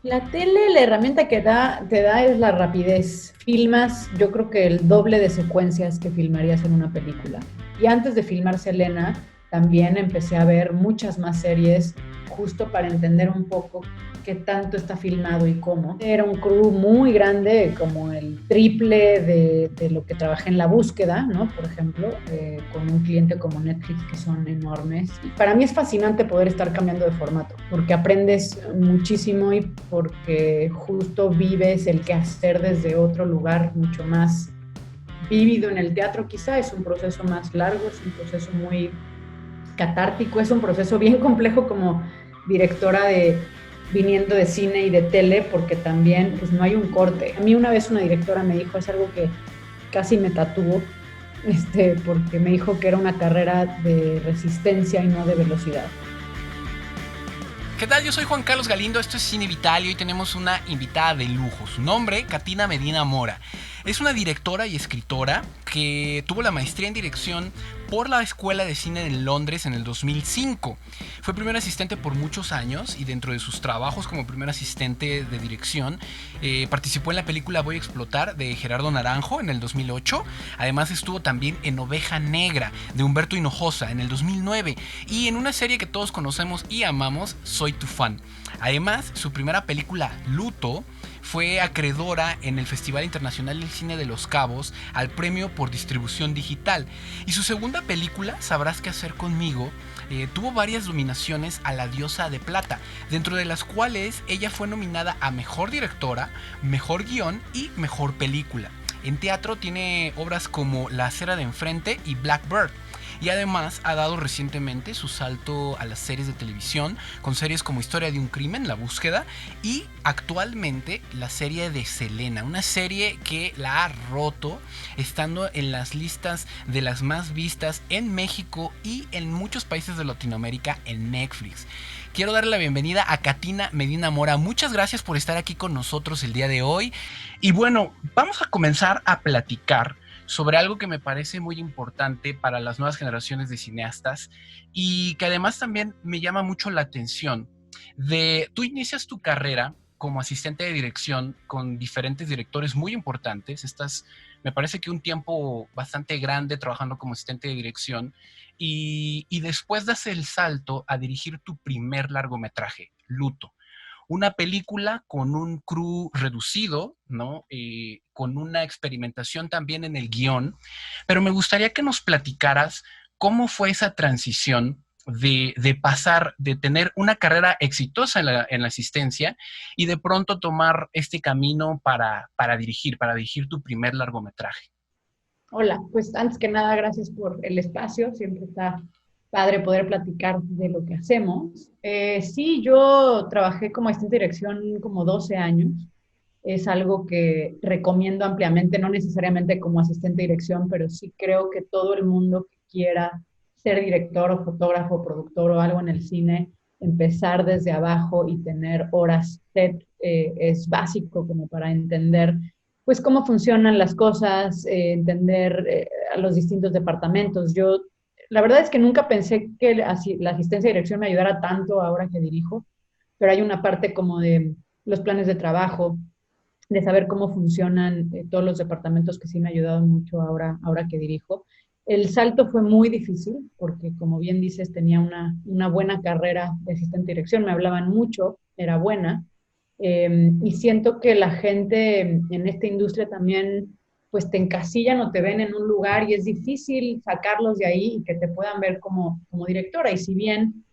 La tele, la herramienta que te da es la rapidez. Filmas, yo creo que el doble de secuencias que filmarías en una película. Y antes de filmar Selena, también empecé a ver muchas más series justo para entender un poco qué tanto está filmado y cómo. Era un crew muy grande, como el triple de lo que trabajé en La Búsqueda, ¿no? Por ejemplo, con un cliente como Netflix, que son enormes. Y para mí es fascinante poder estar cambiando de formato, porque aprendes muchísimo y porque justo vives el quehacer desde otro lugar mucho más vívido. En el teatro quizá es un proceso más largo, es un proceso muy catártico, es un proceso bien complejo como directora de viniendo de cine y de tele, porque también pues no hay un corte. A mí una vez una directora me dijo, es algo que casi me tatuó, porque me dijo que era una carrera de resistencia y no de velocidad. ¿Qué tal? Yo soy Juan Carlos Galindo, esto es Cine Vital y hoy tenemos una invitada de lujo. Su nombre, Katina Medina Mora. Es una directora y escritora que tuvo la maestría en dirección por la Escuela de Cine en Londres en el 2005. Fue primer asistente por muchos años y dentro de sus trabajos como primer asistente de dirección participó en la película Voy a explotar de Gerardo Naranjo en el 2008. Además estuvo también en Oveja Negra de Humberto Hinojosa en el 2009 y en una serie que todos conocemos y amamos, Soy tu fan. Además, su primera película, Luto, fue acreedora en el Festival Internacional del Cine de Los Cabos al premio por distribución digital. Y su segunda película, Sabrás qué hacer conmigo, tuvo varias nominaciones a la Diosa de Plata, dentro de las cuales ella fue nominada a Mejor Directora, Mejor Guión y Mejor Película. En teatro tiene obras como La acera de enfrente y Blackbird. Y además ha dado recientemente su salto a las series de televisión, con series como Historia de un crimen, La búsqueda, y actualmente la serie de Selena, una serie que la ha roto, estando en las listas de las más vistas en México y en muchos países de Latinoamérica en Netflix. Quiero darle la bienvenida a Katina Medina Mora. Muchas gracias por estar aquí con nosotros el día de hoy. Y bueno, vamos a comenzar a platicar sobre algo que me parece muy importante para las nuevas generaciones de cineastas y que además también me llama mucho la atención. Tú inicias tu carrera como asistente de dirección con diferentes directores muy importantes. Me parece que un tiempo bastante grande trabajando como asistente de dirección y después das el salto a dirigir tu primer largometraje, Luto, una película con un crew reducido, ¿no? Con una experimentación también en el guión, pero me gustaría que nos platicaras cómo fue esa transición de pasar, de tener una carrera exitosa en la asistencia y de pronto tomar este camino para dirigir tu primer largometraje. Hola, pues antes que nada, gracias por el espacio. Siempre está padre poder platicar de lo que hacemos. Sí, yo trabajé como asistente de dirección como 12 años. Es algo que recomiendo ampliamente, no necesariamente como asistente de dirección, pero sí creo que todo el mundo que quiera ser director o fotógrafo, o productor o algo en el cine, empezar desde abajo y tener horas set es básico como para entender pues cómo funcionan las cosas, entender a los distintos departamentos. Yo, la verdad es que nunca pensé que la asistencia de dirección me ayudara tanto ahora que dirijo, pero hay una parte como de los planes de trabajo, de saber cómo funcionan todos los departamentos que sí me ha ayudado mucho ahora que dirijo. El salto fue muy difícil porque, como bien dices, tenía una buena carrera de asistente de dirección, me hablaban mucho, era buena, y siento que la gente en esta industria también pues te encasillan o te ven en un lugar y es difícil sacarlos de ahí y que te puedan ver como directora. Y si bien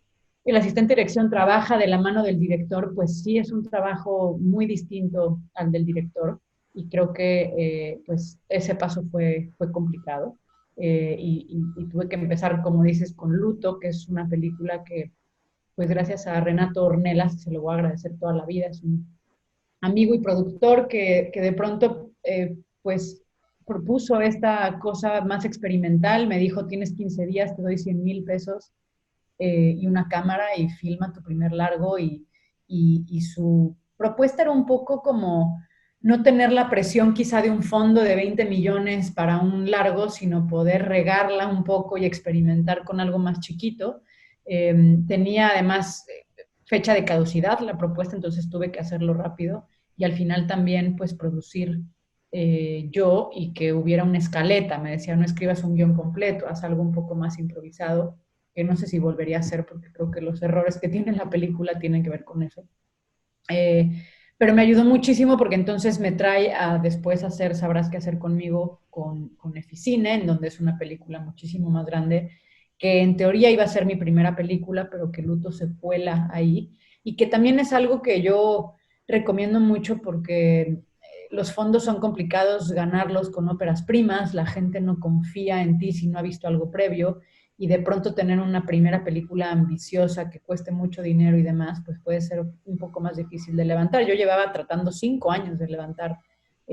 el asistente de dirección trabaja de la mano del director, pues sí es un trabajo muy distinto al del director y creo que pues ese paso fue complicado. Y tuve que empezar, como dices, con Luto, que es una película que pues gracias a Renato Ornelas, se lo voy a agradecer toda la vida, es un amigo y productor que de pronto pues propuso esta cosa más experimental, me dijo, tienes 15 días, te doy 100,000 pesos y una cámara y filma tu primer largo y su propuesta era un poco como no tener la presión quizá de un fondo de 20 millones para un largo, sino poder regarla un poco y experimentar con algo más chiquito. Tenía además fecha de caducidad la propuesta, entonces tuve que hacerlo rápido y al final también pues producir yo y que hubiera una escaleta. Me decía, no escribas un guión completo, haz algo un poco más improvisado, que no sé si volvería a hacer porque creo que los errores que tiene la película tienen que ver con eso. Pero me ayudó muchísimo porque entonces me trae a después hacer Sabrás qué hacer conmigo con Eficine, en donde es una película muchísimo más grande, que en teoría iba a ser mi primera película, pero que Luto se cuela ahí, y que también es algo que yo recomiendo mucho porque los fondos son complicados ganarlos con óperas primas, la gente no confía en ti si no ha visto algo previo, y de pronto tener una primera película ambiciosa que cueste mucho dinero y demás, pues puede ser un poco más difícil de levantar. Yo llevaba tratando 5 años de levantar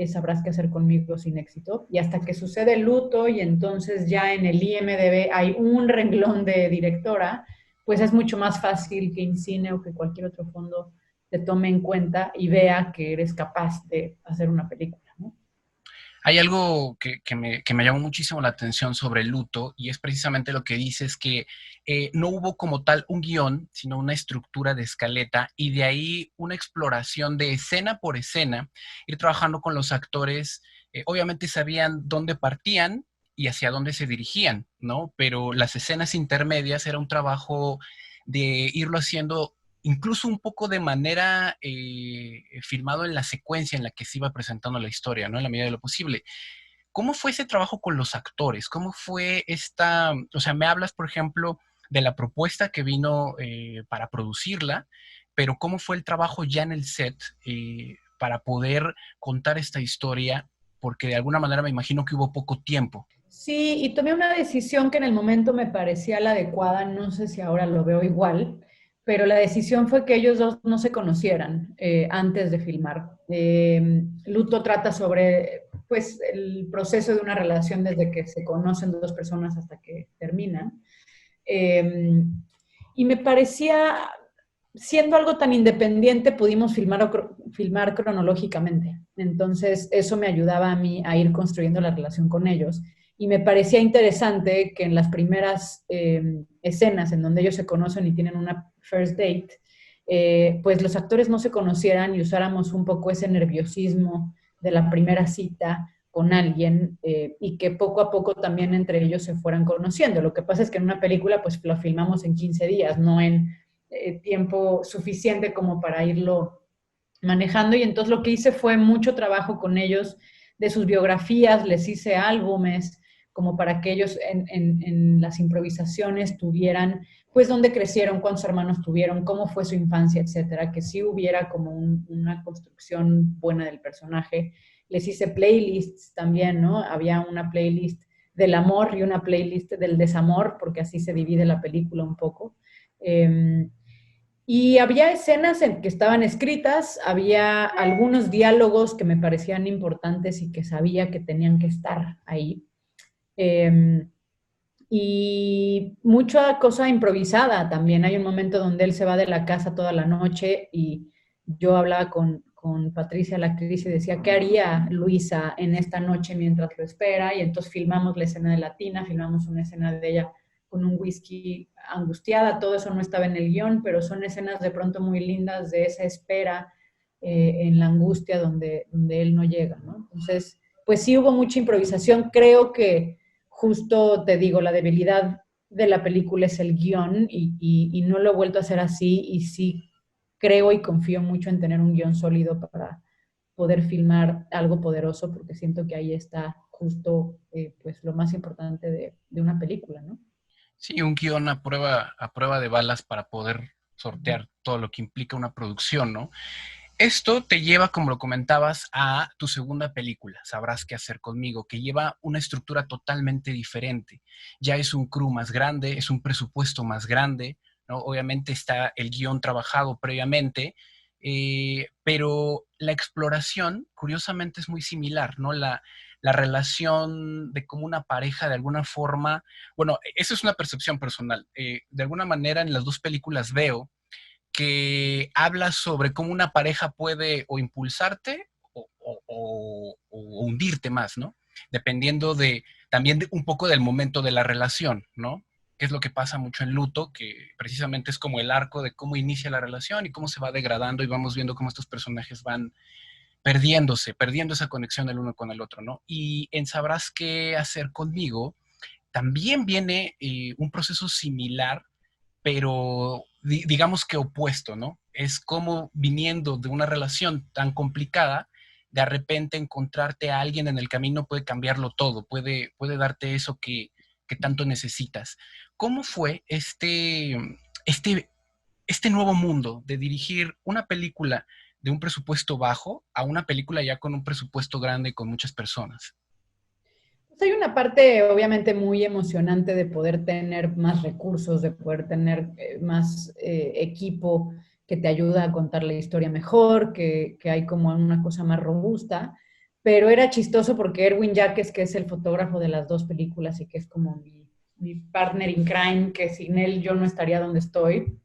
Sabrás qué hacer conmigo sin éxito, y hasta que sucede el luto y entonces ya en el IMDb hay un renglón de directora, pues es mucho más fácil que Incine o que cualquier otro fondo te tome en cuenta y vea que eres capaz de hacer una película, ¿no? Hay algo que me llamó muchísimo la atención sobre el luto y es precisamente lo que dices que no hubo como tal un guión, sino una estructura de escaleta y de ahí una exploración de escena por escena, ir trabajando con los actores. Obviamente sabían dónde partían y hacia dónde se dirigían, ¿no? Pero las escenas intermedias era un trabajo de irlo haciendo incluso un poco de manera filmado en la secuencia en la que se iba presentando la historia, ¿no? En la medida de lo posible. ¿Cómo fue ese trabajo con los actores? ¿Cómo fue esta, o sea, me hablas, por ejemplo, de la propuesta que vino para producirla, pero cómo fue el trabajo ya en el set para poder contar esta historia? Porque de alguna manera me imagino que hubo poco tiempo. Sí, y tomé una decisión que en el momento me parecía la adecuada, no sé si ahora lo veo igual, pero la decisión fue que ellos dos no se conocieran antes de filmar. Luto trata sobre, pues, el proceso de una relación desde que se conocen dos personas hasta que terminan. Eh, y me parecía, siendo algo tan independiente, pudimos filmar cronológicamente. Entonces, eso me ayudaba a mí a ir construyendo la relación con ellos. Y me parecía interesante que en las primeras escenas en donde ellos se conocen y tienen una first date, pues los actores no se conocieran y usáramos un poco ese nerviosismo de la primera cita con alguien y que poco a poco también entre ellos se fueran conociendo. Lo que pasa es que en una película pues lo filmamos en 15 días, no en tiempo suficiente como para irlo manejando, y entonces lo que hice fue mucho trabajo con ellos de sus biografías, les hice álbumes como para que ellos en las improvisaciones tuvieran pues dónde crecieron, cuántos hermanos tuvieron, cómo fue su infancia, etcétera, que sí hubiera como una construcción buena del personaje. Les hice playlists también, ¿no? Había una playlist del amor y una playlist del desamor, porque así se divide la película un poco. Y había escenas en que estaban escritas, había algunos diálogos que me parecían importantes y que sabía que tenían que estar ahí. Eh, y mucha cosa improvisada también. Hay un momento donde él se va de la casa toda la noche y yo hablaba con Patricia, la actriz, y decía, ¿qué haría Luisa en esta noche mientras lo espera? Y entonces filmamos la escena de la tina, filmamos una escena de ella con un whisky angustiada. Todo eso no estaba en el guión, pero son escenas de pronto muy lindas de esa espera en la angustia donde él no llega, ¿no? Entonces, pues sí hubo mucha improvisación. Creo que justo te digo, la debilidad de la película es el guión y no lo he vuelto a hacer así, y sí creo y confío mucho en tener un guión sólido para poder filmar algo poderoso, porque siento que ahí está justo pues lo más importante de una película, ¿no? Sí, un guión a prueba de balas para poder sortear todo lo que implica una producción, ¿no? Esto te lleva, como lo comentabas, a tu segunda película, Sabrás qué hacer conmigo, que lleva una estructura totalmente diferente. Ya es un crew más grande, es un presupuesto más grande, ¿no? Obviamente está el guión trabajado previamente, pero la exploración, curiosamente, es muy similar, ¿no? La relación de cómo una pareja de alguna forma, bueno, eso es una percepción personal. De alguna manera en las dos películas veo que habla sobre cómo una pareja puede o impulsarte o hundirte más, ¿no? Dependiendo de también de un poco del momento de la relación, ¿no? que es lo que pasa mucho en luto, que precisamente es como el arco de cómo inicia la relación y cómo se va degradando y vamos viendo cómo estos personajes van perdiendo esa conexión el uno con el otro, ¿no? Y en Sabrás qué hacer conmigo, también viene un proceso similar, pero digamos que opuesto, ¿no? Es como viniendo de una relación tan complicada, de repente encontrarte a alguien en el camino puede cambiarlo todo, puede darte eso que tanto necesitas. ¿Cómo fue este, este nuevo mundo de dirigir una película de un presupuesto bajo a una película ya con un presupuesto grande con muchas personas? Pues hay una parte obviamente muy emocionante de poder tener más recursos, de poder tener más equipo que te ayuda a contar la historia mejor, que hay como una cosa más robusta, pero era chistoso porque Erwin Jaques, que es el fotógrafo de las dos películas y que es como mi partner in crime, que sin él yo no estaría donde estoy,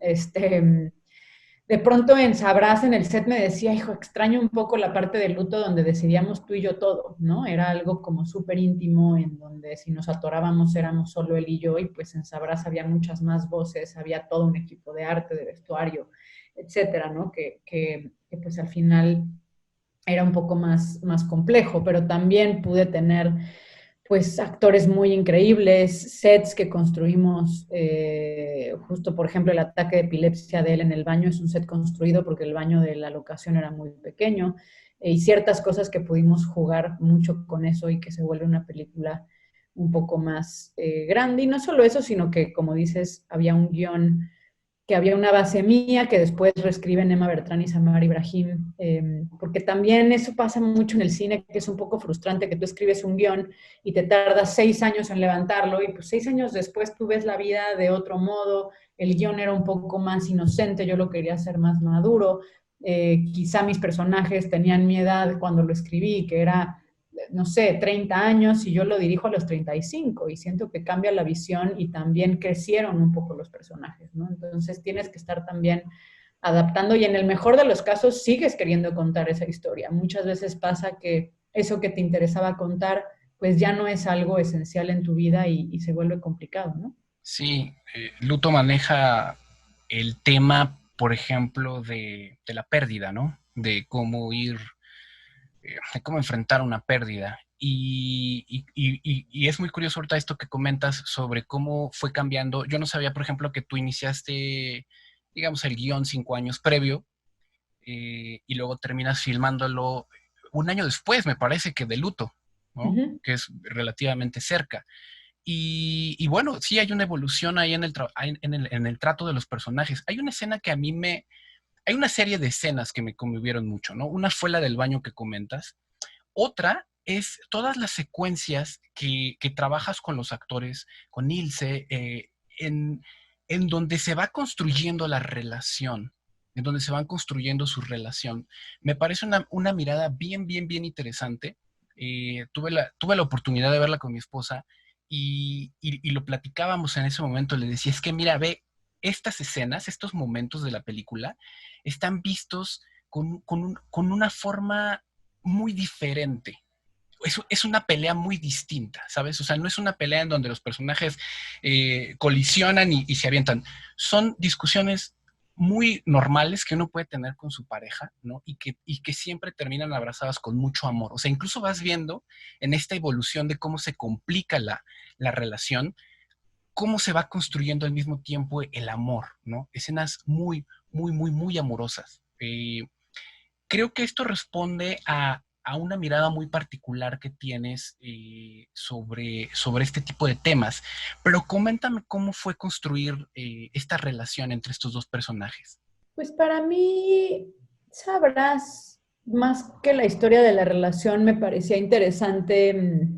de pronto en Sabrás, en el set, me decía, hijo, extraño un poco la parte del luto donde decidíamos tú y yo todo, ¿no? Era algo como súper íntimo, en donde si nos atorábamos éramos solo él y yo, y pues en Sabrás había muchas más voces, había todo un equipo de arte, de vestuario, etcétera, ¿no? Que pues al final era un poco más complejo, pero también pude tener pues actores muy increíbles, sets que construimos, justo por ejemplo el ataque de epilepsia de él en el baño es un set construido porque el baño de la locación era muy pequeño, y ciertas cosas que pudimos jugar mucho con eso y que se vuelve una película un poco más grande. Y no solo eso, sino que, como dices, había un guión que había una base mía que después reescriben Emma Bertrán y Samar Ibrahim, porque también eso pasa mucho en el cine, que es un poco frustrante que tú escribes un guión y te tardas 6 años en levantarlo y pues 6 años después tú ves la vida de otro modo, el guión era un poco más inocente, yo lo quería hacer más maduro, quizá mis personajes tenían mi edad cuando lo escribí, que era no sé, 30 años y yo lo dirijo a los 35 y siento que cambia la visión y también crecieron un poco los personajes, ¿no? Entonces tienes que estar también adaptando y en el mejor de los casos sigues queriendo contar esa historia. Muchas veces pasa que eso que te interesaba contar pues ya no es algo esencial en tu vida y se vuelve complicado, ¿no? Sí, luto maneja el tema, por ejemplo, de la pérdida, ¿no? De cómo ir, de cómo enfrentar una pérdida. Y es muy curioso ahorita esto que comentas sobre cómo fue cambiando. Yo no sabía, por ejemplo, que tú iniciaste, digamos, el guión 5 años previo y luego terminas filmándolo un año después, me parece que de luto, ¿no? Ujú. Que es relativamente cerca. Y bueno, sí hay una evolución ahí en el trato de los personajes. Hay una escena que a mí me... Hay una serie de escenas que me conmovieron mucho, ¿no? Una fue la del baño que comentas. Otra es todas las secuencias que trabajas con los actores, con Ilse, en donde se va construyendo la relación, en donde se van construyendo su relación. Me parece una mirada bien interesante. Tuve la oportunidad de verla con mi esposa y lo platicábamos en ese momento. Le decía, es que mira, ve, estas escenas, estos momentos de la película, están vistos con una forma muy diferente. Es una pelea muy distinta, ¿sabes? O sea, no es una pelea en donde los personajes colisionan y se avientan. Son discusiones muy normales que uno puede tener con su pareja, ¿no? Y que siempre terminan abrazadas con mucho amor. O sea, incluso vas viendo en esta evolución de cómo se complica la relación, cómo se va construyendo al mismo tiempo el amor, ¿no? Escenas muy amorosas. Creo que esto responde a una mirada muy particular que tienes sobre este tipo de temas. Pero coméntame cómo fue construir esta relación entre estos dos personajes. Pues para mí, sabrás, más que la historia de la relación, me parecía interesante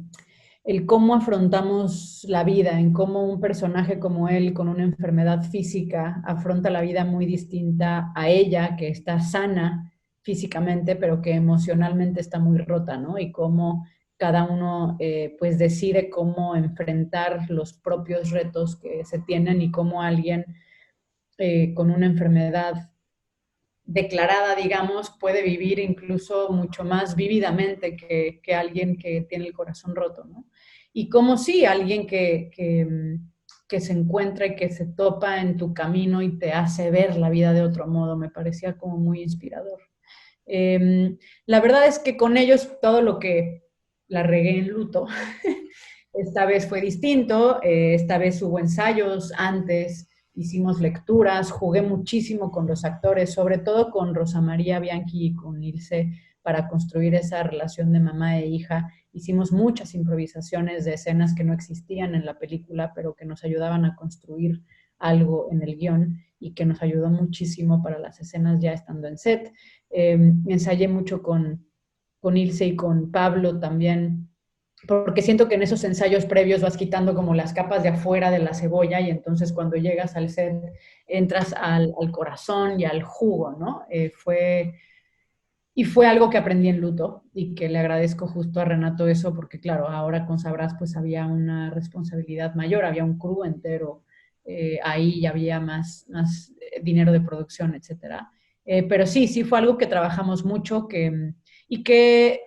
el cómo afrontamos la vida, en cómo un personaje como él, con una enfermedad física, afronta la vida muy distinta a ella, que está sana físicamente, pero que emocionalmente está muy rota, ¿no? Y cómo cada uno pues decide cómo enfrentar los propios retos que se tienen y cómo alguien con una enfermedad declarada, digamos, puede vivir incluso mucho más vívidamente que alguien que tiene el corazón roto, ¿no? Y como sí, alguien que se encuentra y que se topa en tu camino y te hace ver la vida de otro modo. Me parecía como muy inspirador. La verdad es que con ellos todo lo que la regué en luto, esta vez fue distinto, esta vez hubo ensayos antes, hicimos lecturas, jugué muchísimo con los actores, sobre todo con Rosa María Bianchi y con Ilse para construir esa relación de mamá e hija. Hicimos muchas improvisaciones de escenas que no existían en la película, pero que nos ayudaban a construir algo en el guión y que nos ayudó muchísimo para las escenas ya estando en set. Ensayé mucho con Ilse y con Pablo también, porque siento que en esos ensayos previos vas quitando como las capas de afuera de la cebolla y entonces cuando llegas al set entras al corazón y al jugo, ¿no? Y fue algo que aprendí en luto y que le agradezco justo a Renato eso, porque claro, ahora con Sabrás pues había una responsabilidad mayor, había un crew entero ahí y había más dinero de producción, etcétera. Pero sí, sí fue algo que trabajamos mucho y que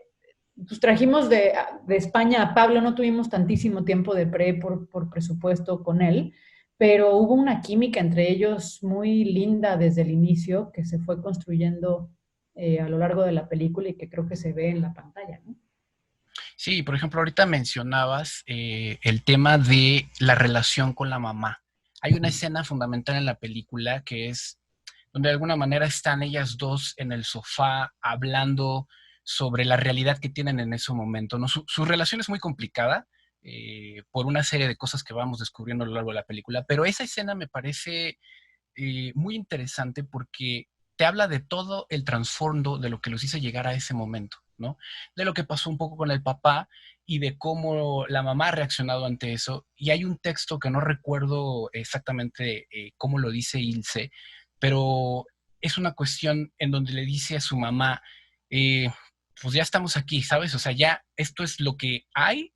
pues trajimos de España a Pablo, no tuvimos tantísimo tiempo de por presupuesto con él, pero hubo una química entre ellos muy linda desde el inicio que se fue construyendo a lo largo de la película y que creo que se ve en la pantalla, ¿no? Sí, por ejemplo, ahorita mencionabas el tema de la relación con la mamá. Hay una escena fundamental en la película que es donde de alguna manera están ellas dos en el sofá hablando sobre la realidad que tienen en ese momento, ¿no? Su relación es muy complicada por una serie de cosas que vamos descubriendo a lo largo de la película, pero esa escena me parece muy interesante porque te habla de todo el trasfondo de lo que los hizo llegar a ese momento, ¿no? De lo que pasó un poco con el papá y de cómo la mamá ha reaccionado ante eso. Y hay un texto que no recuerdo exactamente cómo lo dice Ilse, pero es una cuestión en donde le dice a su mamá, eh, pues ya estamos aquí, ¿sabes? O sea, ya esto es lo que hay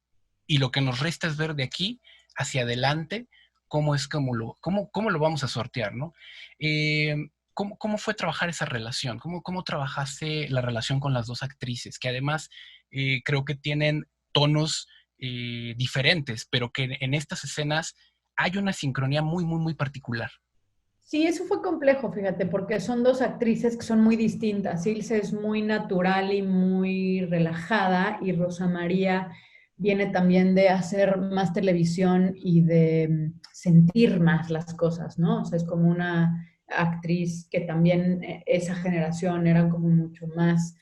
y lo que nos resta es ver de aquí hacia adelante cómo es cómo lo vamos a sortear, ¿no? Eh, ¿Cómo fue trabajar esa relación? ¿Cómo trabajaste la relación con las dos actrices? Que además creo que tienen tonos diferentes, pero que en estas escenas hay una sincronía muy, muy, muy particular. Sí, eso fue complejo, fíjate, porque son dos actrices que son muy distintas. Ilse es muy natural y muy relajada y Rosa María viene también de hacer más televisión y de sentir más las cosas, ¿no? O sea, es como una actriz que también esa generación era como mucho más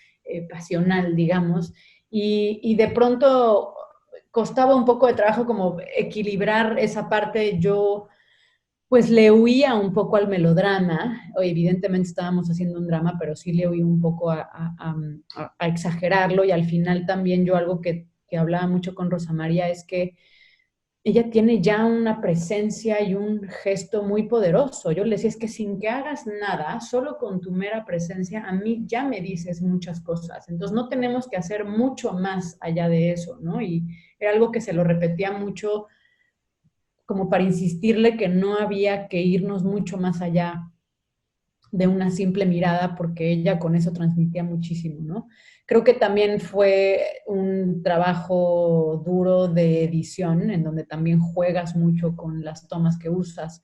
pasional, digamos, y de pronto costaba un poco de trabajo como equilibrar esa parte. Yo pues le huía un poco al melodrama. Evidentemente estábamos haciendo un drama, pero sí le huí un poco a exagerarlo. Y al final también yo algo que hablaba mucho con Rosa María es que ella tiene ya una presencia y un gesto muy poderoso. Yo le decía, es que sin que hagas nada, solo con tu mera presencia, a mí ya me dices muchas cosas. Entonces no tenemos que hacer mucho más allá de eso, ¿no? Y era algo que se lo repetía mucho como para insistirle que no había que irnos mucho más allá de una simple mirada, porque ella con eso transmitía muchísimo, ¿no? Creo que también fue un trabajo duro de edición, en donde también juegas mucho con las tomas que usas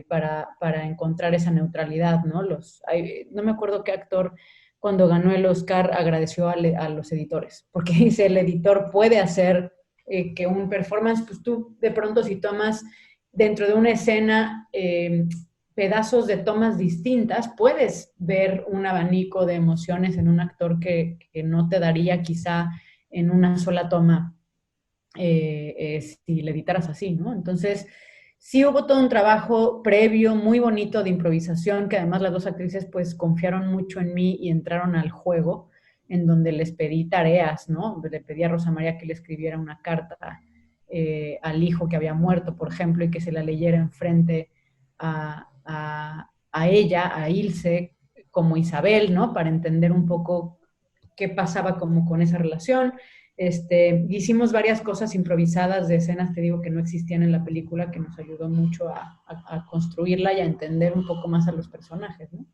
para encontrar esa neutralidad, ¿no? No me acuerdo qué actor cuando ganó el Oscar agradeció a los editores, porque dice, el editor puede hacer que un performance, pues tú de pronto si tomas dentro de una escena pedazos de tomas distintas, puedes ver un abanico de emociones en un actor que no te daría quizá en una sola toma si le editaras así, ¿no? Entonces, sí hubo todo un trabajo previo muy bonito de improvisación, que además las dos actrices pues confiaron mucho en mí y entraron al juego, en donde les pedí tareas, ¿no? Le pedí a Rosa María que le escribiera una carta al hijo que había muerto, por ejemplo, y que se la leyera enfrente a ella, a Ilse, como Isabel, ¿no? Para entender un poco qué pasaba como con esa relación. Hicimos varias cosas improvisadas de escenas, te digo, que no existían en la película, que nos ayudó mucho a construirla y a entender un poco más a los personajes, ¿no?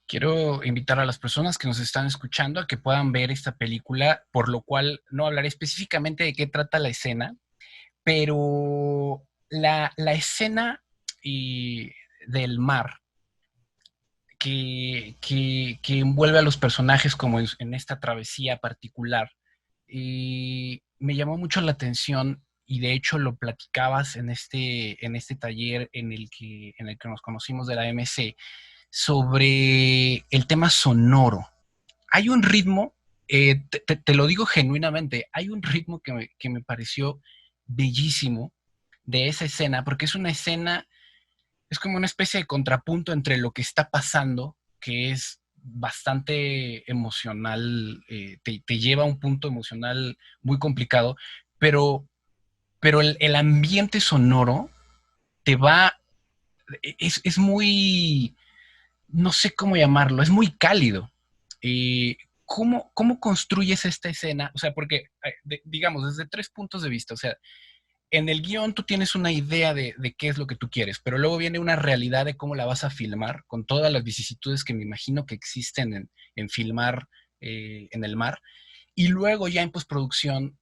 Quiero invitar a las personas que nos están escuchando a que puedan ver esta película, por lo cual no hablaré específicamente de qué trata la escena, pero la escena del mar que envuelve a los personajes como en esta travesía particular, me llamó mucho la atención y de hecho lo platicabas en este taller en el que nos conocimos de la MC sobre el tema sonoro. Hay un ritmo, te lo digo genuinamente, hay un ritmo que me pareció bellísimo de esa escena, porque es una escena, es como una especie de contrapunto entre lo que está pasando, que es bastante emocional, te lleva a un punto emocional muy complicado, pero, pero el ambiente sonoro te va, es muy, no sé cómo llamarlo, es muy cálido. ¿Cómo construyes esta escena? O sea, porque, digamos, desde tres puntos de vista, o sea, en el guión tú tienes una idea de qué es lo que tú quieres, pero luego viene una realidad de cómo la vas a filmar, con todas las vicisitudes que me imagino que existen en filmar en el mar, y luego ya en postproducción,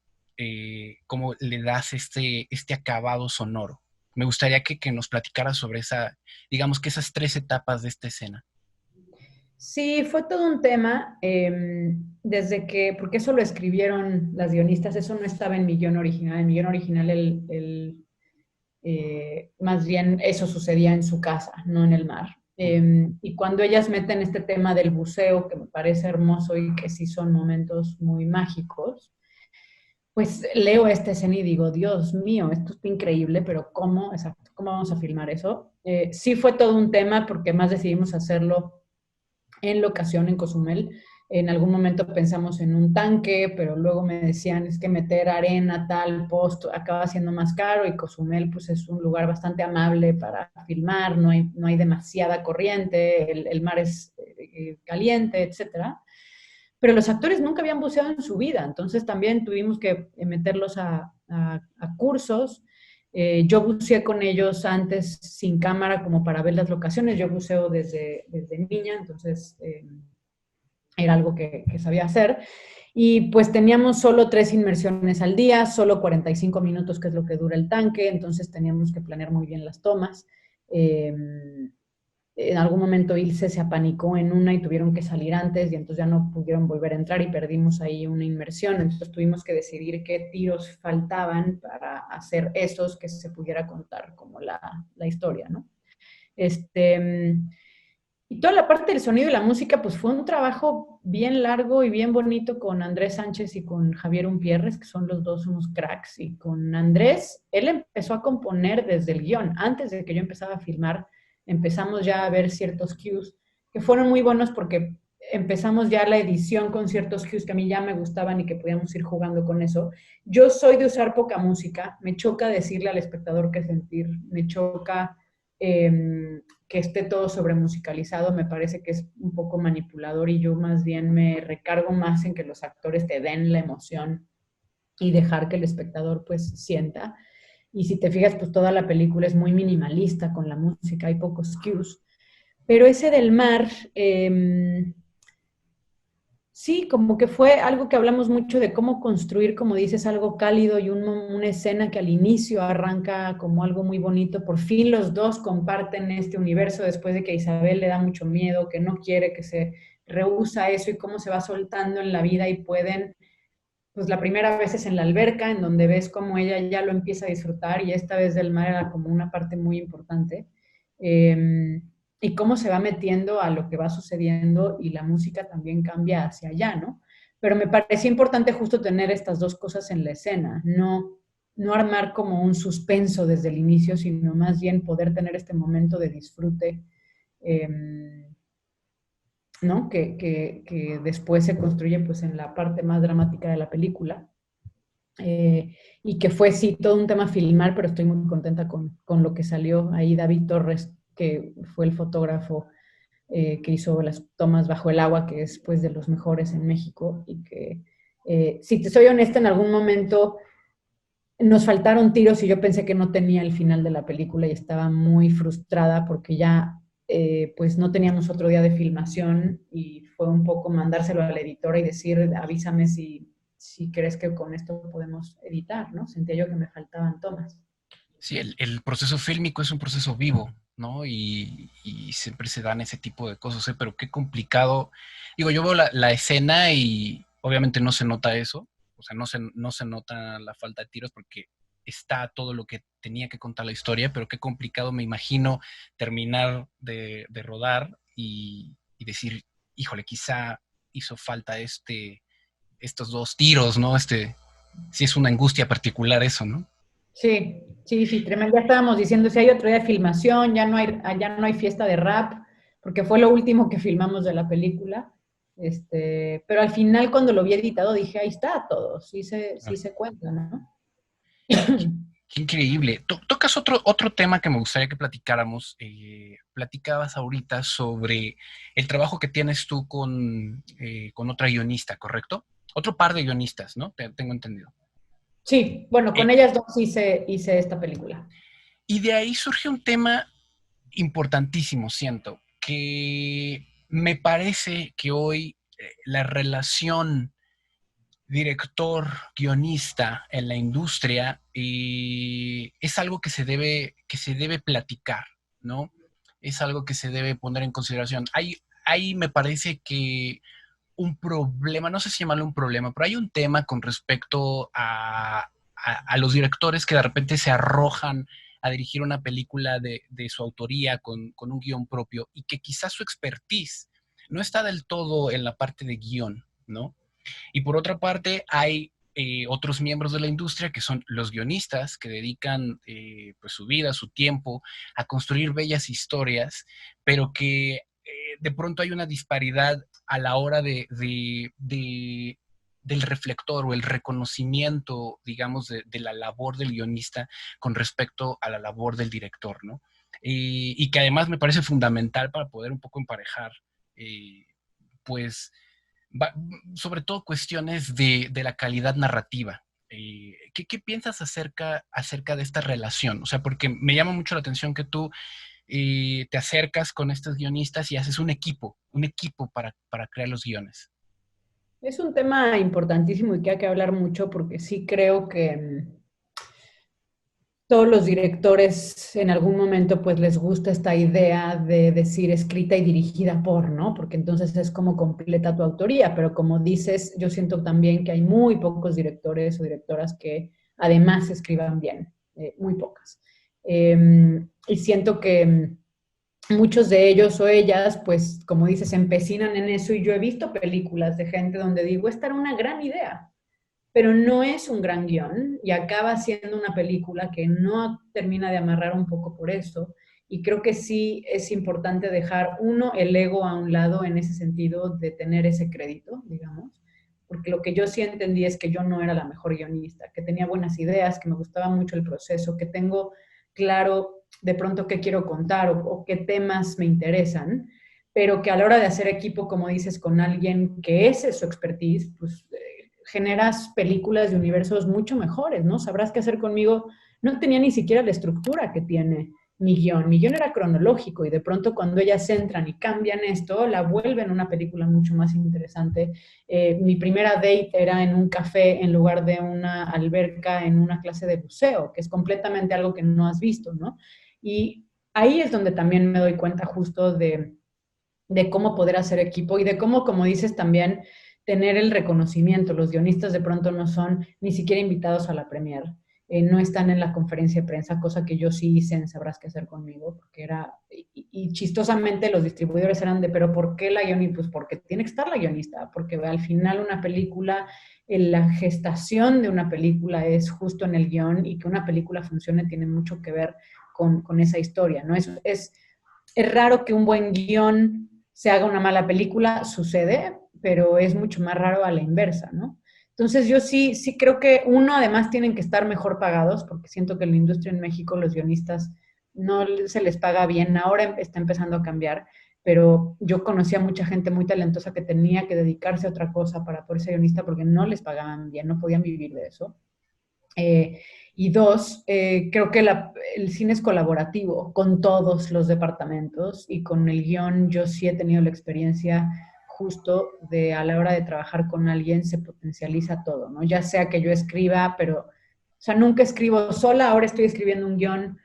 cómo le das este acabado sonoro. Me gustaría que nos platicaras sobre esa, digamos que esas tres etapas de esta escena. Sí, fue todo un tema, desde que, porque eso lo escribieron las guionistas, eso no estaba en mi guión original. En mi guión original, más bien eso sucedía en su casa, no en el mar. Y cuando ellas meten este tema del buceo, que me parece hermoso y que sí son momentos muy mágicos, pues leo esta escena y digo, Dios mío, esto está increíble, pero ¿cómo, exacto, cómo vamos a filmar eso? Sí fue todo un tema porque más decidimos hacerlo en locación en Cozumel. En algún momento pensamos en un tanque, pero luego me decían, es que meter arena, tal, post, acaba siendo más caro y Cozumel pues es un lugar bastante amable para filmar, no hay demasiada corriente, el mar es caliente, etcétera. Pero los actores nunca habían buceado en su vida, entonces también tuvimos que meterlos a cursos. Yo buceé con ellos antes sin cámara como para ver las locaciones. Yo buceo desde niña, entonces era algo que sabía hacer. Y pues teníamos solo 3 inmersiones al día, solo 45 minutos, que es lo que dura el tanque, entonces teníamos que planear muy bien las tomas. Eh, en algún momento Ilse se apanicó en una y tuvieron que salir antes y entonces ya no pudieron volver a entrar y perdimos ahí una inmersión. Entonces tuvimos que decidir qué tiros faltaban para hacer esos que se pudiera contar como la historia, ¿no? Este, y toda la parte del sonido y la música, pues fue un trabajo bien largo y bien bonito con Andrés Sánchez y con Javier Umpierres, que son los dos unos cracks. Y con Andrés, él empezó a componer desde el guión. Antes de que yo empezara a filmar, empezamos ya a ver ciertos cues que fueron muy buenos porque empezamos ya la edición con ciertos cues que a mí ya me gustaban y que podíamos ir jugando con eso. Yo soy de usar poca música, me choca decirle al espectador qué sentir, me choca que esté todo sobre musicalizado, me parece que es un poco manipulador y yo más bien me recargo más en que los actores te den la emoción y dejar que el espectador pues sienta. Y si te fijas, pues toda la película es muy minimalista con la música, hay pocos cues. Pero ese del mar, sí, como que fue algo que hablamos mucho de cómo construir, como dices, algo cálido y una escena que al inicio arranca como algo muy bonito. Por fin los dos comparten este universo después de que a Isabel le da mucho miedo, que no quiere, que se rehúsa eso y cómo se va soltando en la vida y pueden, pues la primera vez es en la alberca, en donde ves cómo ella ya lo empieza a disfrutar y esta vez del mar era como una parte muy importante. Y cómo se va metiendo a lo que va sucediendo y la música también cambia hacia allá, ¿no? Pero me parecía importante justo tener estas dos cosas en la escena, no armar como un suspenso desde el inicio, sino más bien poder tener este momento de disfrute, eh, ¿no? Que después se construye pues en la parte más dramática de la película. Y que fue sí todo un tema filmar, pero estoy muy contenta con lo que salió ahí. David Torres, que fue el fotógrafo que hizo las tomas bajo el agua, que es pues de los mejores en México y que, si te soy honesta, en algún momento nos faltaron tiros y yo pensé que no tenía el final de la película y estaba muy frustrada porque ya pues no teníamos otro día de filmación y fue un poco mandárselo a la editora y decir, avísame si crees que con esto podemos editar, ¿no? Sentía yo que me faltaban tomas. Sí, el proceso fílmico es un proceso vivo, ¿no? Y siempre se dan ese tipo de cosas, ¿eh? Pero qué complicado. Digo, yo veo la escena y obviamente no se nota eso, o sea, no se nota la falta de tiros porque está todo lo que tenía que contar la historia, pero qué complicado me imagino terminar de rodar y decir, híjole, quizá hizo falta estos dos tiros, ¿no? Sí es una angustia particular eso, ¿no? Sí, sí, sí, tremendo. Ya estábamos diciendo, si hay otro día de filmación, ya no hay fiesta de rap, porque fue lo último que filmamos de la película. Pero al final cuando lo vi editado dije, ahí está todo, sí se cuenta, ¿no? Qué increíble. Tocas otro tema que me gustaría que platicáramos. Platicabas ahorita sobre el trabajo que tienes tú con otra guionista, ¿correcto? Otro par de guionistas, ¿no? Tengo entendido. Sí, bueno, Eh, con ellas dos hice esta película. y de ahí surge un tema importantísimo, siento, que me parece que hoy la relación director, guionista en la industria es algo que se debe platicar, ¿no? Es algo que se debe poner en consideración. Hay me parece que un problema, no sé si llamarlo un problema, pero hay un tema con respecto a los directores que de repente se arrojan a dirigir una película de su autoría con un guión propio y que quizás su expertise no está del todo en la parte de guión, ¿no? Y por otra parte, hay otros miembros de la industria que son los guionistas que dedican pues su vida, su tiempo a construir bellas historias, pero que de pronto hay una disparidad a la hora del reflector o el reconocimiento, digamos, de la labor del guionista con respecto a la labor del director, ¿no? Y que además me parece fundamental para poder un poco emparejar, eh, pues, va- sobre todo cuestiones de la calidad narrativa. ¿Qué piensas acerca de esta relación? O sea, porque me llama mucho la atención que tú te acercas con estos guionistas y haces un equipo para crear los guiones. Es un tema importantísimo y que hay que hablar mucho porque sí creo que todos los directores en algún momento pues les gusta esta idea de decir escrita y dirigida por, ¿no? Porque entonces es como completa tu autoría, pero como dices, yo siento también que hay muy pocos directores o directoras que además escriban bien, muy pocas. Y siento que muchos de ellos o ellas, pues como dices, se empecinan en eso y yo he visto películas de gente donde digo, esta era una gran idea, pero no es un gran guión y acaba siendo una película que no termina de amarrar un poco por eso. Y creo que sí es importante dejar, uno, el ego a un lado en ese sentido de tener ese crédito, digamos, porque lo que yo sí entendí es que yo no era la mejor guionista, que tenía buenas ideas, que me gustaba mucho el proceso, que tengo claro de pronto qué quiero contar o qué temas me interesan, pero que a la hora de hacer equipo, como dices, con alguien que ese es su expertise, pues generas películas de universos mucho mejores, ¿no? Sabrás qué hacer conmigo. No tenía ni siquiera la estructura que tiene mi guión. Mi guión era cronológico y de pronto cuando ellas entran y cambian esto, la vuelven una película mucho más interesante. Mi primera date era en un café en lugar de una alberca en una clase de buceo, que es completamente algo que no has visto, ¿no? Y ahí es donde también me doy cuenta justo de cómo poder hacer equipo y de cómo, como dices, también tener el reconocimiento. Los guionistas de pronto no son ni siquiera invitados a la premier, no están en la conferencia de prensa, cosa que yo sí hice en Sabrás qué hacer conmigo, porque era, y chistosamente los distribuidores eran de, pero ¿por qué la guionista? Pues porque tiene que estar la guionista, porque al final una película, la gestación de una película es justo en el guión y que una película funcione tiene mucho que ver con esa historia, ¿no? Es raro que un buen guión se haga una mala película, sucede, pero es mucho más raro a la inversa, ¿no? Entonces yo sí creo que uno, además tienen que estar mejor pagados, porque siento que en la industria en México los guionistas no se les paga bien, ahora está empezando a cambiar, pero yo conocía mucha gente muy talentosa que tenía que dedicarse a otra cosa para poder ser guionista porque no les pagaban bien, no podían vivir de eso. Eh, y dos, creo que el cine es colaborativo con todos los departamentos y con el guión yo sí he tenido la experiencia justo de a la hora de trabajar con alguien se potencializa todo, ¿no? Ya sea que yo escriba, pero sea, nunca escribo sola, ahora estoy escribiendo un guión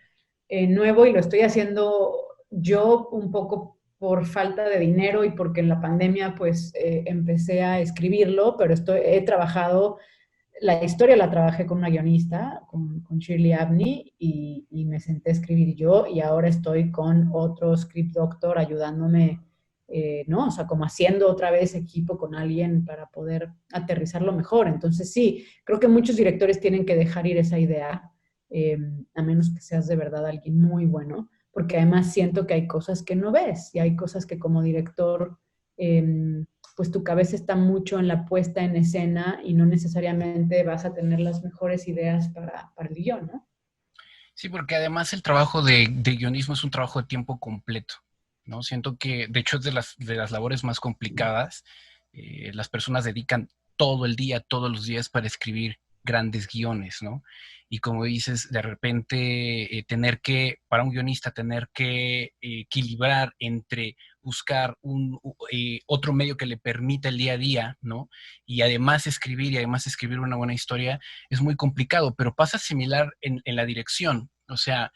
nuevo y lo estoy haciendo yo un poco por falta de dinero y porque en la pandemia pues empecé a escribirlo, pero he trabajado, la historia la trabajé con una guionista, con Shirley Abney, y me senté a escribir yo y ahora estoy con otro script doctor ayudándome, ¿no? O sea, como haciendo otra vez equipo con alguien para poder aterrizarlo mejor. Entonces sí, creo que muchos directores tienen que dejar ir esa idea, eh, a menos que seas de verdad alguien muy bueno, porque además siento que hay cosas que no ves y hay cosas que como director, pues tu cabeza está mucho en la puesta en escena y no necesariamente vas a tener las mejores ideas para el guión, ¿no? Sí, porque además el trabajo de guionismo es un trabajo de tiempo completo, ¿no? Siento que, de hecho, es de las labores más complicadas. Las personas dedican todo el día, todos los días para escribir grandes guiones, ¿no? Y como dices, de repente para un guionista, tener que equilibrar entre buscar otro medio que le permita el día a día, ¿no? Y además escribir una buena historia, es muy complicado, pero pasa similar en la dirección. O sea,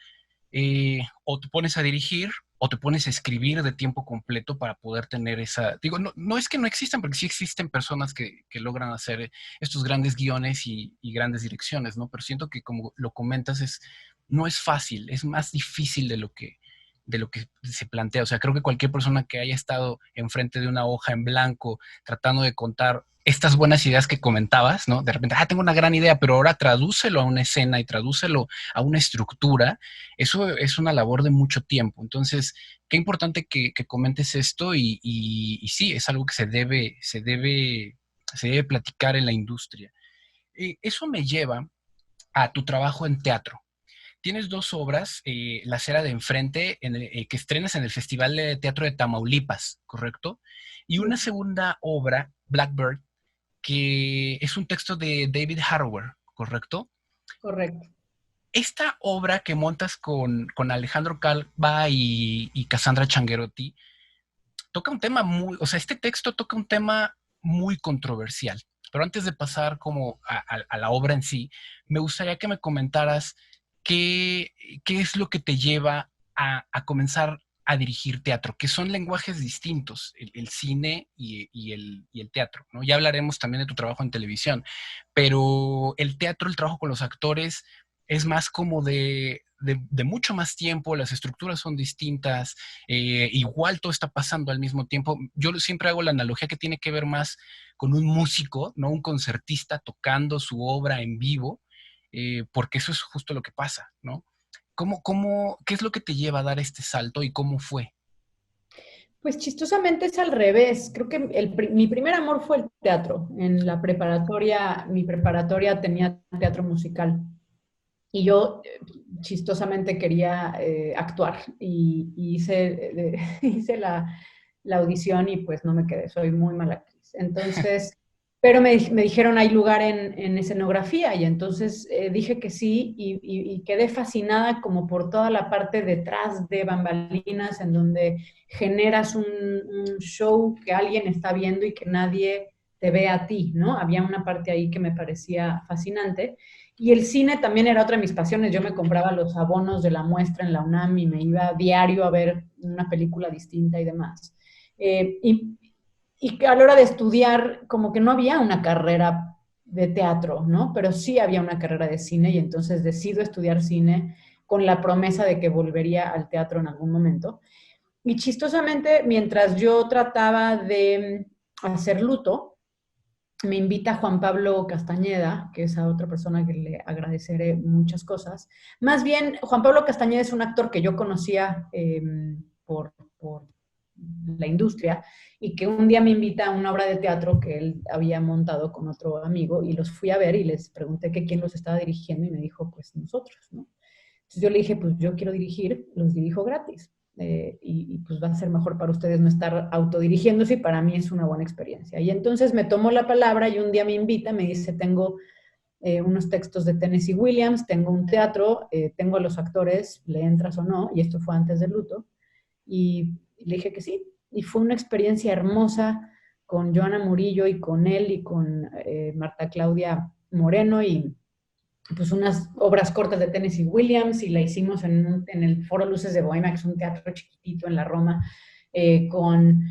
o te pones a dirigir o te pones a escribir de tiempo completo para poder tener esa... Digo, no, no es que no existan, porque sí existen personas que logran hacer estos grandes guiones y grandes direcciones, ¿no? Pero siento que como lo comentas, no es fácil, es más difícil de lo que se plantea. O sea, creo que cualquier persona que haya estado enfrente de una hoja en blanco tratando de contar estas buenas ideas que comentabas, ¿no? De repente, tengo una gran idea, pero ahora tradúcelo a una escena y tradúcelo a una estructura. Eso es una labor de mucho tiempo. Entonces, qué importante que comentes esto y sí, es algo que se debe platicar en la industria. Eso me lleva a tu trabajo en teatro. Tienes dos obras, La acera de enfrente, que estrenas en el Festival de Teatro de Tamaulipas, ¿correcto? Y una segunda obra, Blackbird, que es un texto de David Harrower, ¿correcto? Correcto. Esta obra que montas con Alejandro Calva y Cassandra Changuerotti toca un tema o sea, este texto toca un tema muy controversial. Pero antes de pasar como a la obra en sí, me gustaría que me comentaras qué, qué es lo que te lleva a comenzar a dirigir teatro, que son lenguajes distintos, el cine y el teatro, ¿no? Ya hablaremos también de tu trabajo en televisión, pero el teatro, el trabajo con los actores, es más como de mucho más tiempo, las estructuras son distintas, igual todo está pasando al mismo tiempo. Yo siempre hago la analogía que tiene que ver más con un músico, ¿no? Un concertista tocando su obra en vivo, porque eso es justo lo que pasa, ¿no? ¿Qué es lo que te lleva a dar este salto y cómo fue? Pues chistosamente es al revés. Creo que mi primer amor fue el teatro. En la preparatoria, mi preparatoria tenía teatro musical. Y yo chistosamente quería actuar y hice, hice la audición y pues no me quedé, soy muy mala actriz. Entonces, pero me dijeron hay lugar en escenografía y entonces dije que sí y quedé fascinada como por toda la parte detrás de bambalinas en donde generas un show que alguien está viendo y que nadie te ve a ti, ¿no? Había una parte ahí que me parecía fascinante. Y el cine también era otra de mis pasiones. Yo me compraba los abonos de la muestra en la UNAM y me iba diario a ver una película distinta y demás. Eh, y, y a la hora de estudiar, como que no había una carrera de teatro, ¿no? Pero sí había una carrera de cine y entonces decido estudiar cine con la promesa de que volvería al teatro en algún momento. Y chistosamente, mientras yo trataba de hacer luto, me invita Juan Pablo Castañeda, que es a otra persona que le agradeceré muchas cosas. Más bien, Juan Pablo Castañeda es un actor que yo conocía por la industria y que un día me invita a una obra de teatro que él había montado con otro amigo y los fui a ver y les pregunté que quién los estaba dirigiendo y me dijo, pues nosotros, ¿no? Entonces yo le dije, pues yo quiero dirigir, los dirijo gratis. Pues va a ser mejor para ustedes no estar autodirigiéndose y para mí es una buena experiencia. Y entonces me tomó la palabra y un día me invita, me dice, tengo unos textos de Tennessee Williams, tengo un teatro, tengo a los actores, ¿le entras o no? Y esto fue antes del luto. Y le dije que sí. Y fue una experiencia hermosa con Joana Murillo y con él y con Marta Claudia Moreno pues unas obras cortas de Tennessee Williams y la hicimos en el Foro Luces de Bohemia, que es un teatro chiquitito en la Roma, con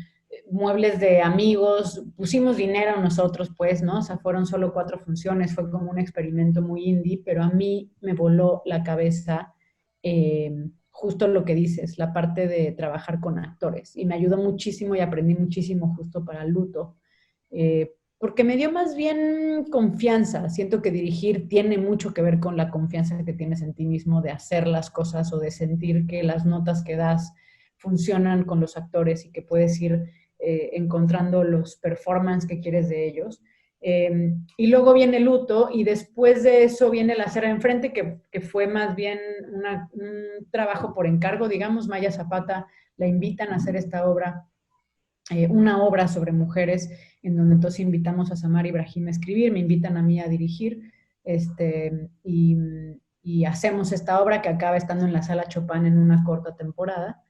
muebles de amigos, pusimos dinero nosotros, pues, ¿no? O sea, fueron solo 4 funciones, fue como un experimento muy indie, pero a mí me voló la cabeza justo lo que dices, la parte de trabajar con actores, y me ayudó muchísimo y aprendí muchísimo justo para el luto. Porque me dio más bien confianza. Siento que dirigir tiene mucho que ver con la confianza que tienes en ti mismo de hacer las cosas o de sentir que las notas que das funcionan con los actores y que puedes ir encontrando los performances que quieres de ellos. Y luego viene el luto y después de eso viene la acera enfrente, que fue más bien un trabajo por encargo, digamos. Maya Zapata la invitan a hacer esta obra, una obra sobre mujeres, en donde entonces invitamos a Samar Ibrahim a escribir, me invitan a mí a dirigir, y hacemos esta obra que acaba estando en la Sala Chopin en una corta temporada.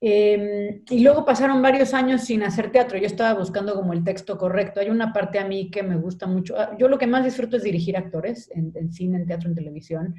Y luego pasaron varios años sin hacer teatro. Yo estaba buscando como el texto correcto. Hay una parte a mí que me gusta mucho. Yo lo que más disfruto es dirigir actores en cine, en teatro, en televisión.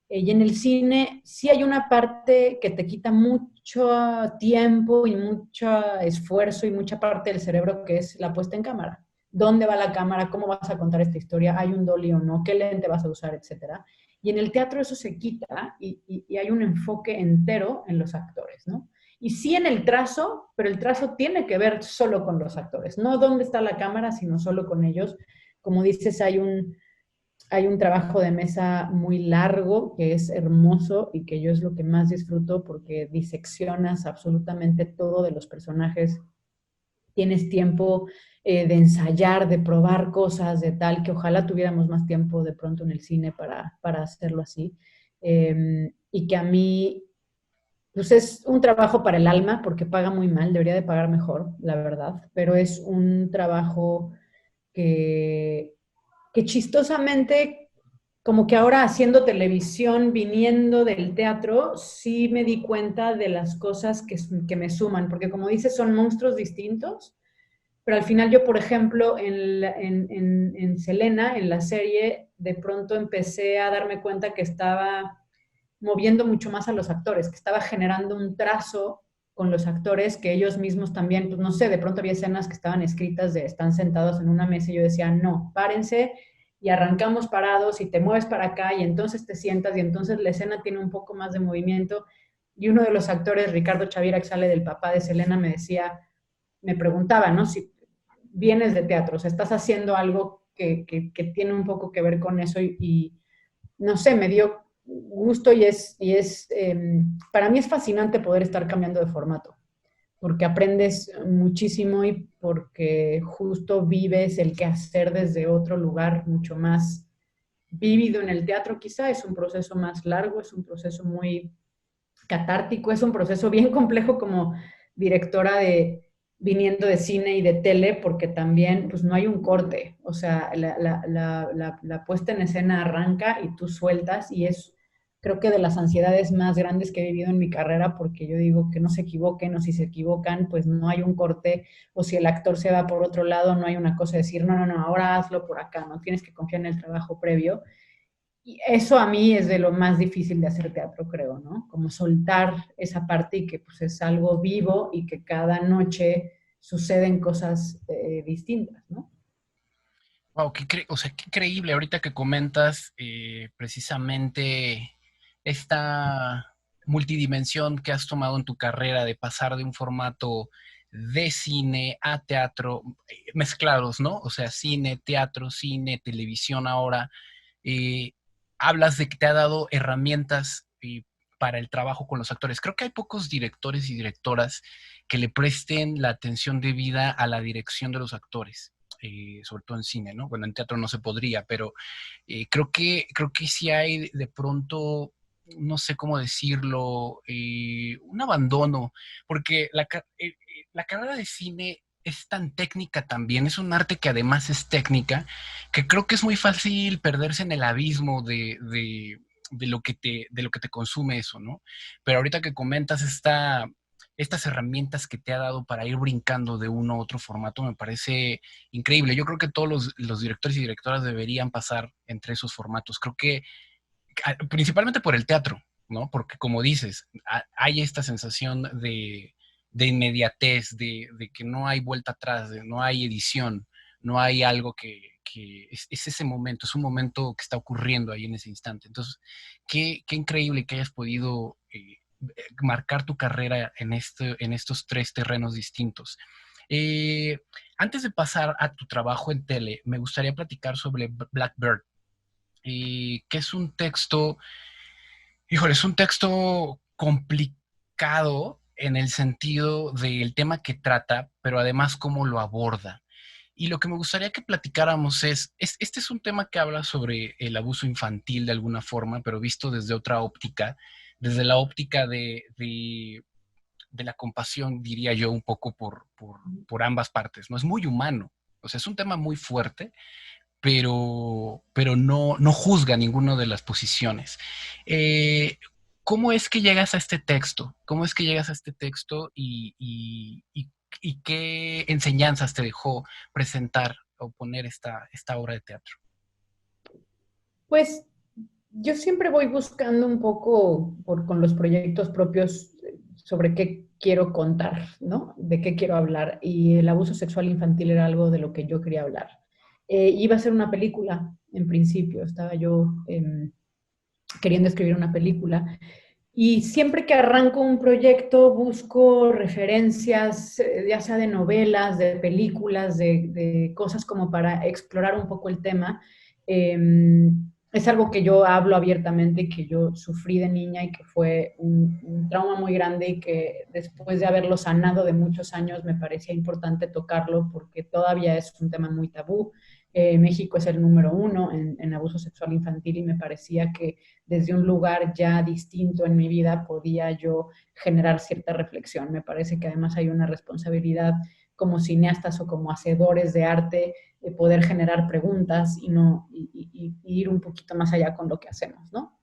Y en el cine sí hay una parte que te quita mucho tiempo y mucho esfuerzo y mucha parte del cerebro, que es la puesta en cámara. ¿Dónde va la cámara? ¿Cómo vas a contar esta historia? ¿Hay un dolly o no? ¿Qué lente vas a usar? Etcétera. Y en el teatro eso se quita y hay un enfoque entero en los actores, ¿no? Y sí en el trazo, pero el trazo tiene que ver solo con los actores, no dónde está la cámara, sino solo con ellos. Como dices, hay un trabajo de mesa muy largo que es hermoso y que yo es lo que más disfruto porque diseccionas absolutamente todo de los personajes, tienes tiempo de ensayar, de probar cosas, de tal, que ojalá tuviéramos más tiempo de pronto en el cine para hacerlo así. Y que a mí pues es un trabajo para el alma porque paga muy mal, debería de pagar mejor, la verdad, pero es un trabajo que, que chistosamente, como que ahora haciendo televisión, viniendo del teatro, sí me di cuenta de las cosas que me suman, porque como dices, son monstruos distintos, pero al final yo, por ejemplo, en Selena, en la serie, de pronto empecé a darme cuenta que estaba moviendo mucho más a los actores, que estaba generando un trazo con los actores que ellos mismos también, pues no sé, de pronto había escenas que estaban escritas de están sentados en una mesa y yo decía, no, párense y arrancamos parados y te mueves para acá y entonces te sientas y entonces la escena tiene un poco más de movimiento. Y uno de los actores, Ricardo Chavira, que sale del papá de Selena, me decía, me preguntaba, ¿no? Si vienes de teatro, o sea, estás haciendo algo que tiene un poco que ver con eso y no sé, me dio gusto para mí es fascinante poder estar cambiando de formato, porque aprendes muchísimo y porque justo vives el quehacer desde otro lugar mucho más vívido. En el teatro quizá es un proceso más largo, es un proceso muy catártico, es un proceso bien complejo como directora viniendo de cine y de tele, porque también pues no hay un corte, o sea, la puesta en escena arranca y tú sueltas y es creo que de las ansiedades más grandes que he vivido en mi carrera, porque yo digo que no se equivoquen o si se equivocan, pues no hay un corte, o si el actor se va por otro lado, no hay una cosa de decir, no, no, no, ahora hazlo por acá, no tienes que confiar en el trabajo previo. Y eso a mí es de lo más difícil de hacer teatro, creo, ¿no? Como soltar esa parte y que pues es algo vivo y que cada noche suceden cosas distintas, ¿no? Wow, o sea, qué increíble ahorita que comentas precisamente esta multidimensión que has tomado en tu carrera de pasar de un formato de cine a teatro, mezclados, ¿no? O sea, cine, teatro, cine, televisión ahora. eh, Hablas de que te ha dado herramientas para el trabajo con los actores. Creo que hay pocos directores y directoras que le presten la atención debida a la dirección de los actores. Sobre todo en cine, ¿no? Bueno, en teatro no se podría, pero creo que sí hay de pronto, no sé cómo decirlo, un abandono, porque la carrera de cine es tan técnica también, es un arte que además es técnica, que creo que es muy fácil perderse en el abismo de lo que te consume eso, ¿no? Pero ahorita que comentas estas herramientas que te ha dado para ir brincando de uno a otro formato me parece increíble. Yo creo que todos los directores y directoras deberían pasar entre esos formatos. Creo que principalmente por el teatro, ¿no? Porque como dices, hay esta sensación de inmediatez, de que no hay vuelta atrás, de no hay edición, no hay algo que es ese momento, es un momento que está ocurriendo ahí en ese instante. Entonces, qué increíble que hayas podido marcar tu carrera en estos tres terrenos distintos. Eh, Antes de pasar a tu trabajo en tele, me gustaría platicar sobre Blackbird, que es un texto, híjole, es un texto complicado en el sentido del tema que trata, pero además cómo lo aborda. Y lo que me gustaría que platicáramos este es un tema que habla sobre el abuso infantil de alguna forma, pero visto desde otra óptica, desde la óptica de la compasión, diría yo, un poco por ambas partes, ¿no? Es muy humano, o sea, es un tema muy fuerte, pero no juzga ninguna de las posiciones. Eh, ¿Cómo es que llegas a este texto? ¿Cómo es que llegas a este texto y qué enseñanzas te dejó presentar o poner esta obra de teatro? Pues yo siempre voy buscando un poco con los proyectos propios sobre qué quiero contar, ¿no? De qué quiero hablar. Y el abuso sexual infantil era algo de lo que yo quería hablar. Iba a ser una película, en principio, estaba yo queriendo escribir una película. Y siempre que arranco un proyecto busco referencias, ya sea de novelas, de películas, de cosas como para explorar un poco el tema. Es algo que yo hablo abiertamente y que yo sufrí de niña y que fue un trauma muy grande y que después de haberlo sanado de muchos años me parecía importante tocarlo porque todavía es un tema muy tabú. México es el número uno en abuso sexual infantil y me parecía que desde un lugar ya distinto en mi vida podía yo generar cierta reflexión. Me parece que además hay una responsabilidad como cineastas o como hacedores de arte de poder generar preguntas y, no, y ir un poquito más allá con lo que hacemos, ¿no?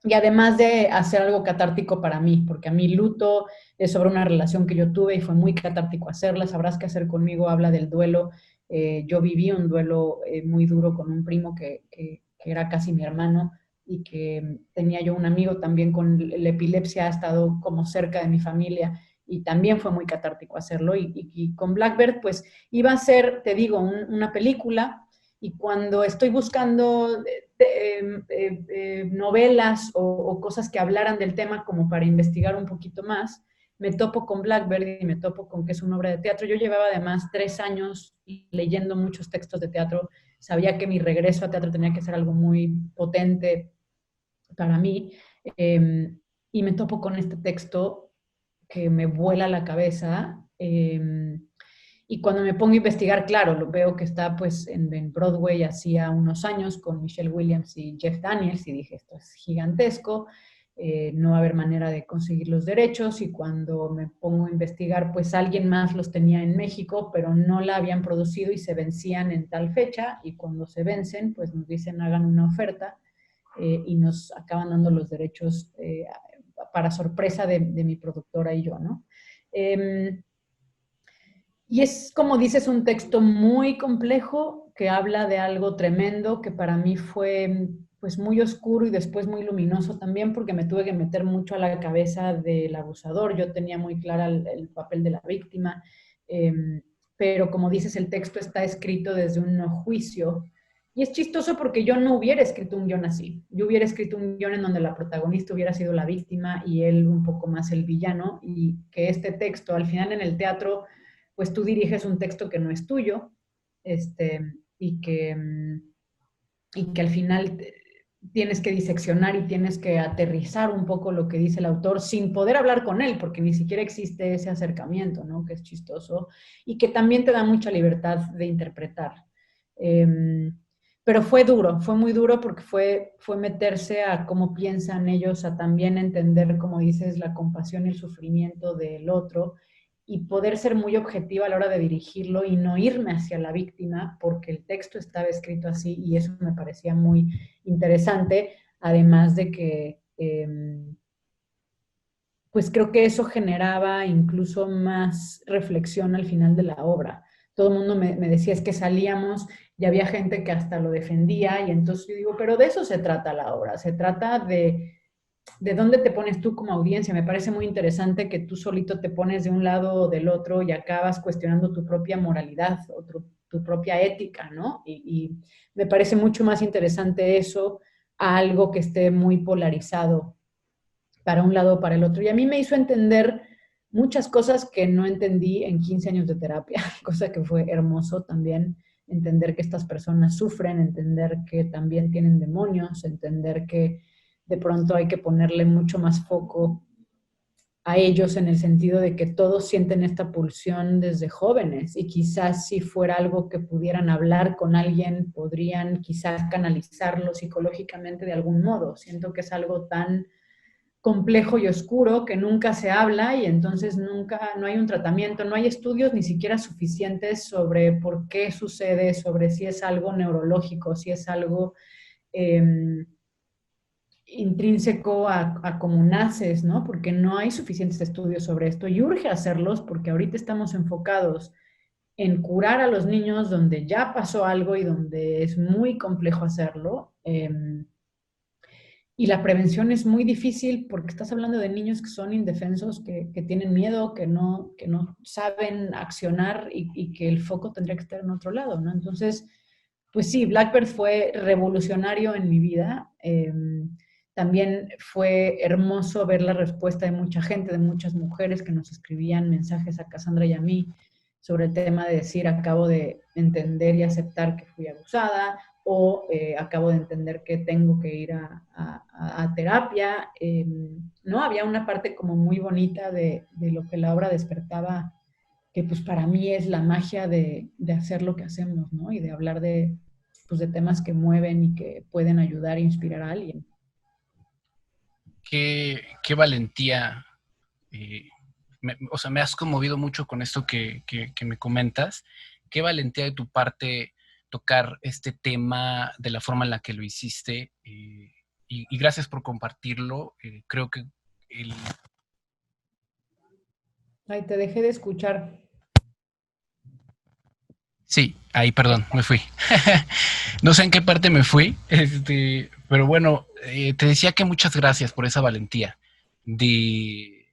Y además de hacer algo catártico para mí, porque a mí luto es sobre una relación que yo tuve y fue muy catártico hacerla. Sabrás qué hacer conmigo, habla del duelo. Yo viví un duelo muy duro con un primo que era casi mi hermano y que tenía yo un amigo también con la epilepsia, ha estado como cerca de mi familia y también fue muy catártico hacerlo. Y con Blackbird, pues iba a ser, te digo, una película y cuando estoy buscando novelas o cosas que hablaran del tema como para investigar un poquito más, me topo con Blackbird y me topo con que es una obra de teatro. Yo llevaba además 3 años leyendo muchos textos de teatro, sabía que mi regreso a teatro tenía que ser algo muy potente para mí, y me topo con este texto que me vuela la cabeza. Y cuando me pongo a investigar, claro, lo veo que está pues en Broadway hacía unos años con Michelle Williams y Jeff Daniels y dije, esto es gigantesco, no va a haber manera de conseguir los derechos y cuando me pongo a investigar, pues alguien más los tenía en México, pero no la habían producido y se vencían en tal fecha y cuando se vencen, pues nos dicen hagan una oferta y nos acaban dando los derechos para sorpresa de mi productora y yo, ¿no? Y es, como dices, un texto muy complejo que habla de algo tremendo que para mí fue pues muy oscuro y después muy luminoso también porque me tuve que meter mucho a la cabeza del abusador. Yo tenía muy clara el papel de la víctima, eh, pero como dices, el texto está escrito desde un no juicio. Y es chistoso porque yo no hubiera escrito un guión así. Yo hubiera escrito un guión en donde la protagonista hubiera sido la víctima y él un poco más el villano y que este texto al final en el teatro pues tú diriges un texto que no es tuyo, y que al final tienes que diseccionar y tienes que aterrizar un poco lo que dice el autor sin poder hablar con él, porque ni siquiera existe ese acercamiento, ¿no? Que es chistoso y que también te da mucha libertad de interpretar. Pero fue muy duro porque fue meterse a cómo piensan ellos, a también entender, como dices, la compasión y el sufrimiento del otro y poder ser muy objetiva a la hora de dirigirlo y no irme hacia la víctima porque el texto estaba escrito así y eso me parecía muy interesante, además de que pues creo que eso generaba incluso más reflexión al final de la obra. Todo el mundo me decía, es que salíamos y había gente que hasta lo defendía, y entonces yo digo, pero de eso se trata la obra, se trata de dónde te pones tú como audiencia. Me parece muy interesante que tú solito te pones de un lado o del otro y acabas cuestionando tu propia moralidad o tu propia ética, ¿no? Y me parece mucho más interesante eso a algo que esté muy polarizado para un lado o para el otro. Y a mí me hizo entender muchas cosas que no entendí en 15 años de terapia, cosa que fue hermoso también, entender que estas personas sufren, entender que también tienen demonios, entender que de pronto hay que ponerle mucho más foco a ellos en el sentido de que todos sienten esta pulsión desde jóvenes, y quizás si fuera algo que pudieran hablar con alguien, podrían quizás canalizarlo psicológicamente de algún modo. Siento que es algo tan complejo y oscuro que nunca se habla, y entonces nunca, no hay un tratamiento, no hay estudios ni siquiera suficientes sobre por qué sucede, sobre si es algo neurológico, si es algo eh, intrínseco a cómo naces, ¿no? Porque no hay suficientes estudios sobre esto y urge hacerlos, porque ahorita estamos enfocados en curar a los niños donde ya pasó algo y donde es muy complejo hacerlo. Y la prevención es muy difícil porque estás hablando de niños que son indefensos, que tienen miedo, que no saben accionar, y que el foco tendría que estar en otro lado, ¿no? Entonces, pues sí, Blackbird fue revolucionario en mi vida. También fue hermoso ver la respuesta de mucha gente, de muchas mujeres que nos escribían mensajes a Cassandra y a mí sobre el tema de decir, acabo de entender y aceptar que fui abusada, o acabo de entender que tengo que ir a terapia. ¿No? Había una parte como muy bonita de lo que la obra despertaba, que pues para mí es la magia de hacer lo que hacemos, ¿no? Y de hablar pues, de temas que mueven y que pueden ayudar e inspirar a alguien. Qué valentía. O sea, me has conmovido mucho con esto que me comentas. Qué valentía de tu parte tocar este tema de la forma en la que lo hiciste. Y gracias por compartirlo. Creo que el... Ay, te dejé de escuchar. Sí, ahí, perdón, me fui. No sé en qué parte me fui, pero bueno, te decía que muchas gracias por esa valentía de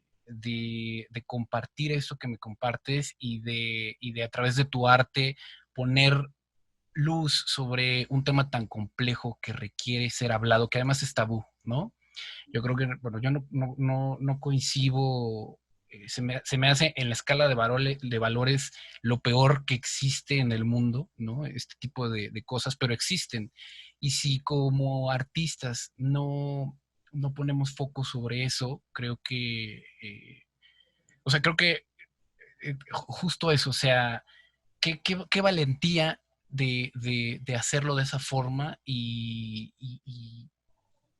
compartir eso que me compartes y de a través de tu arte poner luz sobre un tema tan complejo que requiere ser hablado, que además es tabú, ¿no? Yo creo que, bueno, yo no coincido, se me hace en la escala de valores lo peor que existe en el mundo, ¿no? Este tipo de cosas, pero existen. Y si como artistas no ponemos foco sobre eso, creo que, o sea, creo que justo eso, o sea, qué valentía de hacerlo de esa forma y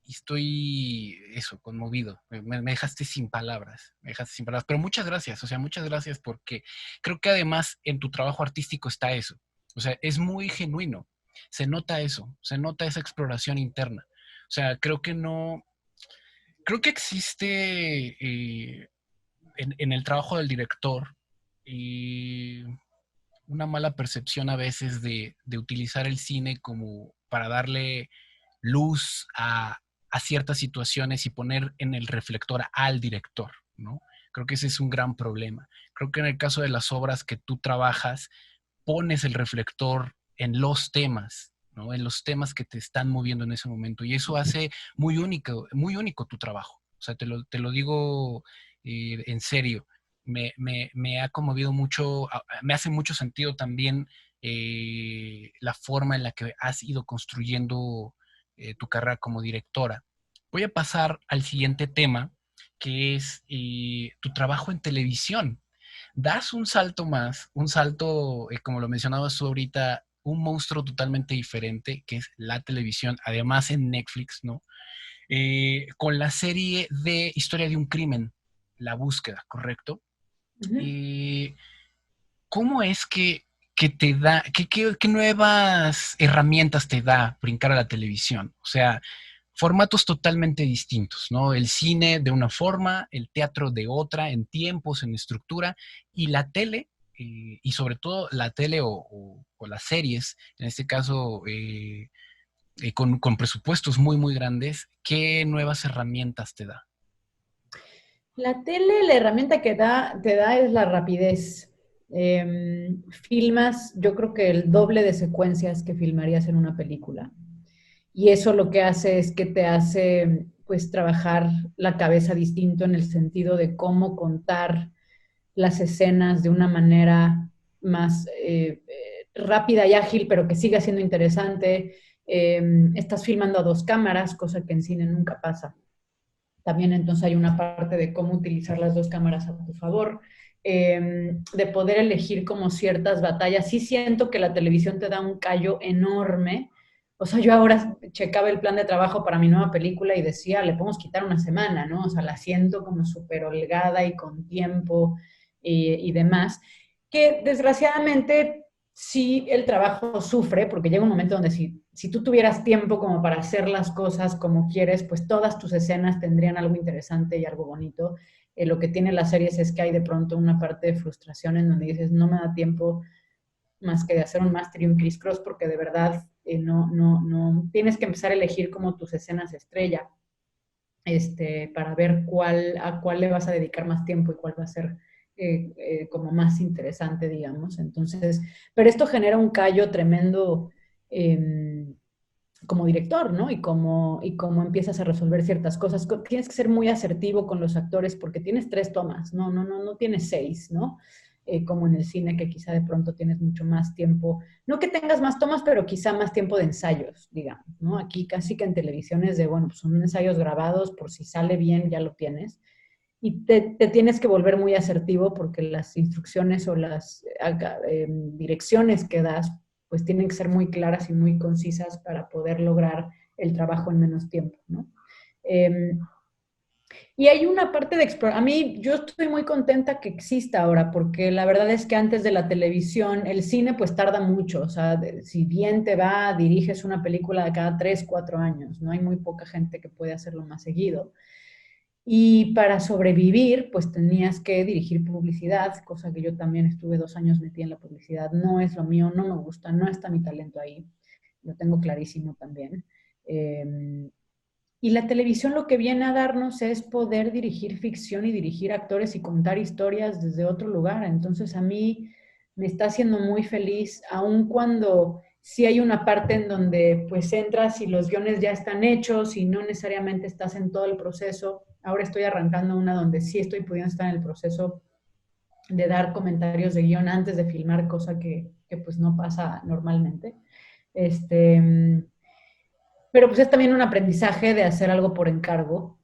estoy, eso, conmovido. Me dejaste sin palabras, me dejaste sin palabras. Pero muchas gracias, o sea, muchas gracias porque creo que además en tu trabajo artístico está eso. O sea, es muy genuino. Se nota eso, se nota esa exploración interna. O sea, creo que existe en el trabajo del director una mala percepción a veces de utilizar el cine como para darle luz a ciertas situaciones y poner en el reflector al director, ¿no? Creo que ese es un gran problema. Creo que en el caso de las obras que tú trabajas, pones el reflector en los temas, ¿no? En los temas que te están moviendo en ese momento. Y eso hace muy único tu trabajo. O sea, te lo digo en serio. Me ha conmovido mucho, me hace mucho sentido también la forma en la que has ido construyendo tu carrera como directora. Voy a pasar al siguiente tema, que es tu trabajo en televisión. Das un salto más, un salto, como lo mencionabas tú ahorita, un monstruo totalmente diferente, que es la televisión, además en Netflix, ¿no? Con la serie de Historia de un crimen, La Búsqueda, ¿correcto? Uh -huh. ¿Cómo es que te da, qué nuevas herramientas te da brincar a la televisión? O sea, formatos totalmente distintos, ¿no? El cine de una forma, el teatro de otra, en tiempos, en estructura, y la tele, y sobre todo la tele o las series, en este caso con presupuestos muy, muy grandes, ¿qué nuevas herramientas te da? La tele, la herramienta que te da es la rapidez. Filmas, yo creo que el doble de secuencias que filmarías en una película. Y eso lo que hace es que te hace, pues, trabajar la cabeza distinto en el sentido de cómo contar las escenas de una manera más rápida y ágil, pero que siga siendo interesante. Estás filmando a dos cámaras, cosa que en cine nunca pasa. También entonces hay una parte de cómo utilizar las dos cámaras a tu favor, de poder elegir como ciertas batallas. Sí siento que la televisión te da un callo enorme. O sea, yo ahora checaba el plan de trabajo para mi nueva película y decía, le podemos quitar una semana, ¿no? O sea, la siento como súper holgada y con tiempo y demás, que desgraciadamente sí el trabajo sufre, porque llega un momento donde si tú tuvieras tiempo como para hacer las cosas como quieres, pues todas tus escenas tendrían algo interesante y algo bonito. Lo que tiene las series es que hay de pronto una parte de frustración en donde dices, no me da tiempo más que de hacer un máster y un criss-cross, porque de verdad no, tienes que empezar a elegir como tus escenas estrella, para ver a cuál le vas a dedicar más tiempo y cuál va a ser como más interesante, digamos. Entonces, pero esto genera un callo tremendo eh, como director, ¿no? Y cómo empiezas a resolver ciertas cosas. Tienes que ser muy asertivo con los actores porque tienes 3 tomas, no tienes 6, ¿no? Como en el cine, que quizá de pronto tienes mucho más tiempo, no que tengas más tomas, pero quizá más tiempo de ensayos, digamos, ¿no? Aquí casi que en televisión es de, bueno, pues son ensayos grabados, por si sale bien ya lo tienes, y te tienes que volver muy asertivo porque las instrucciones o las direcciones que das pues tienen que ser muy claras y muy concisas para poder lograr el trabajo en menos tiempo, ¿no? Eh, y hay una parte de explorar. A mí, yo estoy muy contenta que exista ahora, porque la verdad es que antes de la televisión, el cine pues tarda mucho. O sea, si bien te va, diriges una película de cada 3, 4 años, ¿no? Hay muy poca gente que puede hacerlo más seguido. Y para sobrevivir, pues tenías que dirigir publicidad, cosa que yo también estuve 2 años metida en la publicidad. No es lo mío, no me gusta, no está mi talento ahí. Lo tengo clarísimo también. Eh, y la televisión lo que viene a darnos es poder dirigir ficción y dirigir actores y contar historias desde otro lugar. Entonces a mí me está haciendo muy feliz, aun cuando sí hay una parte en donde pues entras y los guiones ya están hechos y no necesariamente estás en todo el proceso. Ahora estoy arrancando una donde sí estoy pudiendo estar en el proceso de dar comentarios de guión antes de filmar, cosa que pues no pasa normalmente. Este, pero pues es también un aprendizaje de hacer algo por encargo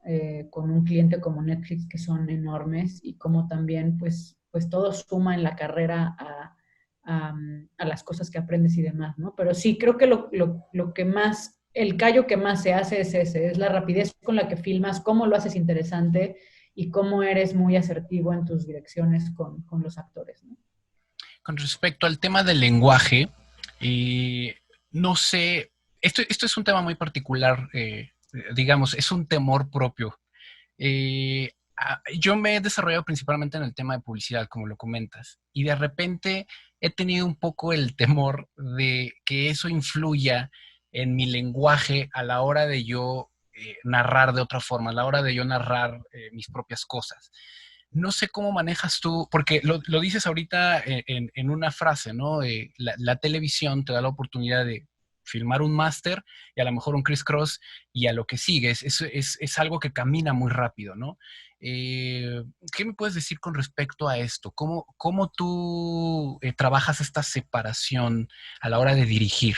con un cliente como Netflix, que son enormes, y como también pues todo suma en la carrera a las cosas que aprendes y demás, ¿no? Pero sí, creo que lo que más, el callo que más se hace es ese, es la rapidez con la que filmas, cómo lo haces interesante y cómo eres muy asertivo en tus direcciones con los actores, ¿no? Con respecto al tema del lenguaje, no sé, esto es un tema muy particular, digamos, es un temor propio. Yo me he desarrollado principalmente en el tema de publicidad, como lo comentas, y de repente he tenido un poco el temor de que eso influya en mi lenguaje a la hora de yo narrar de otra forma, a la hora de yo narrar mis propias cosas. No sé cómo manejas tú, porque lo dices ahorita en una frase, ¿no? La televisión te da la oportunidad de filmar un máster y a lo mejor un criss-cross y a lo que sigue. Es algo que camina muy rápido, ¿no? ¿Qué me puedes decir con respecto a esto? ¿Cómo tú trabajas esta separación a la hora de dirigir?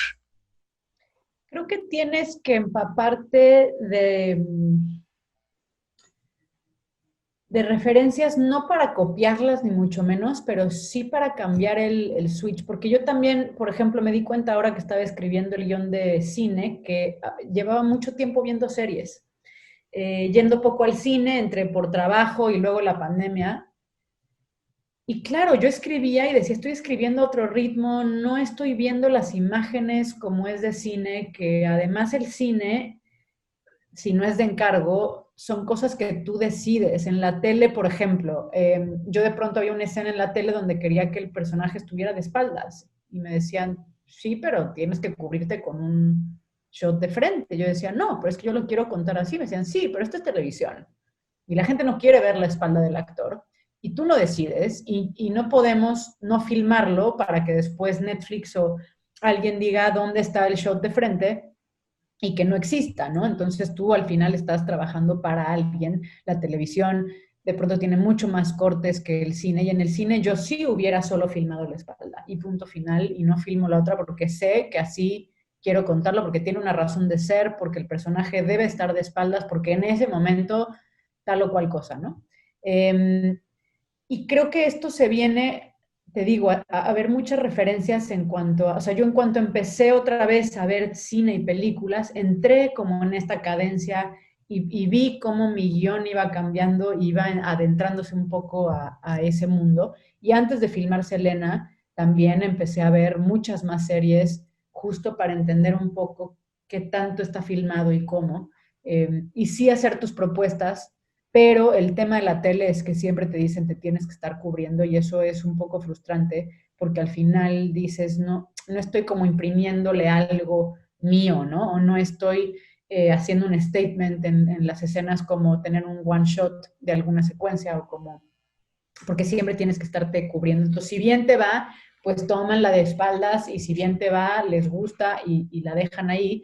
Creo que tienes que empaparte de referencias, no para copiarlas ni mucho menos, pero sí para cambiar el switch, porque yo también, por ejemplo, me di cuenta ahora que estaba escribiendo el guión de cine, que llevaba mucho tiempo viendo series, yendo poco al cine, entre por trabajo y luego la pandemia. Y claro, yo escribía y decía, estoy escribiendo a otro ritmo, no estoy viendo las imágenes como es de cine, que además el cine si no es de encargo, son cosas que tú decides. En la tele, por ejemplo, yo de pronto había una escena en la tele donde quería que el personaje estuviera de espaldas y me decían, sí, pero tienes que cubrirte con un shot de frente. Yo decía, no, pero es que yo lo quiero contar así. Me decían, sí, pero esto es televisión y la gente no quiere ver la espalda del actor. Y tú lo decides y no podemos no filmarlo para que después Netflix o alguien diga dónde está el shot de frente y que no exista, ¿no? Entonces tú al final estás trabajando para alguien, la televisión de pronto tiene mucho más cortes que el cine y en el cine yo sí hubiera solo filmado la espalda y punto final y no filmo la otra porque sé que así quiero contarlo, porque tiene una razón de ser, porque el personaje debe estar de espaldas, porque en ese momento tal o cual cosa, ¿no? Y creo que esto se viene, te digo, a ver muchas referencias en cuanto a, o sea, yo en cuanto empecé otra vez a ver cine y películas, entré como en esta cadencia y vi cómo mi guión iba cambiando, iba adentrándose un poco a ese mundo. Y antes de filmar Selena, también empecé a ver muchas más series justo para entender un poco qué tanto está filmado y cómo. Y sí hacer tus propuestas, pero el tema de la tele es que siempre te dicen te tienes que estar cubriendo y eso es un poco frustrante porque al final dices, no, no estoy como imprimiéndole algo mío, ¿no? O no estoy haciendo un statement en las escenas como tener un one shot de alguna secuencia o como, porque siempre tienes que estarte cubriendo. Entonces, si bien te va, pues toman la de espaldas y si bien te va, les gusta y la dejan ahí,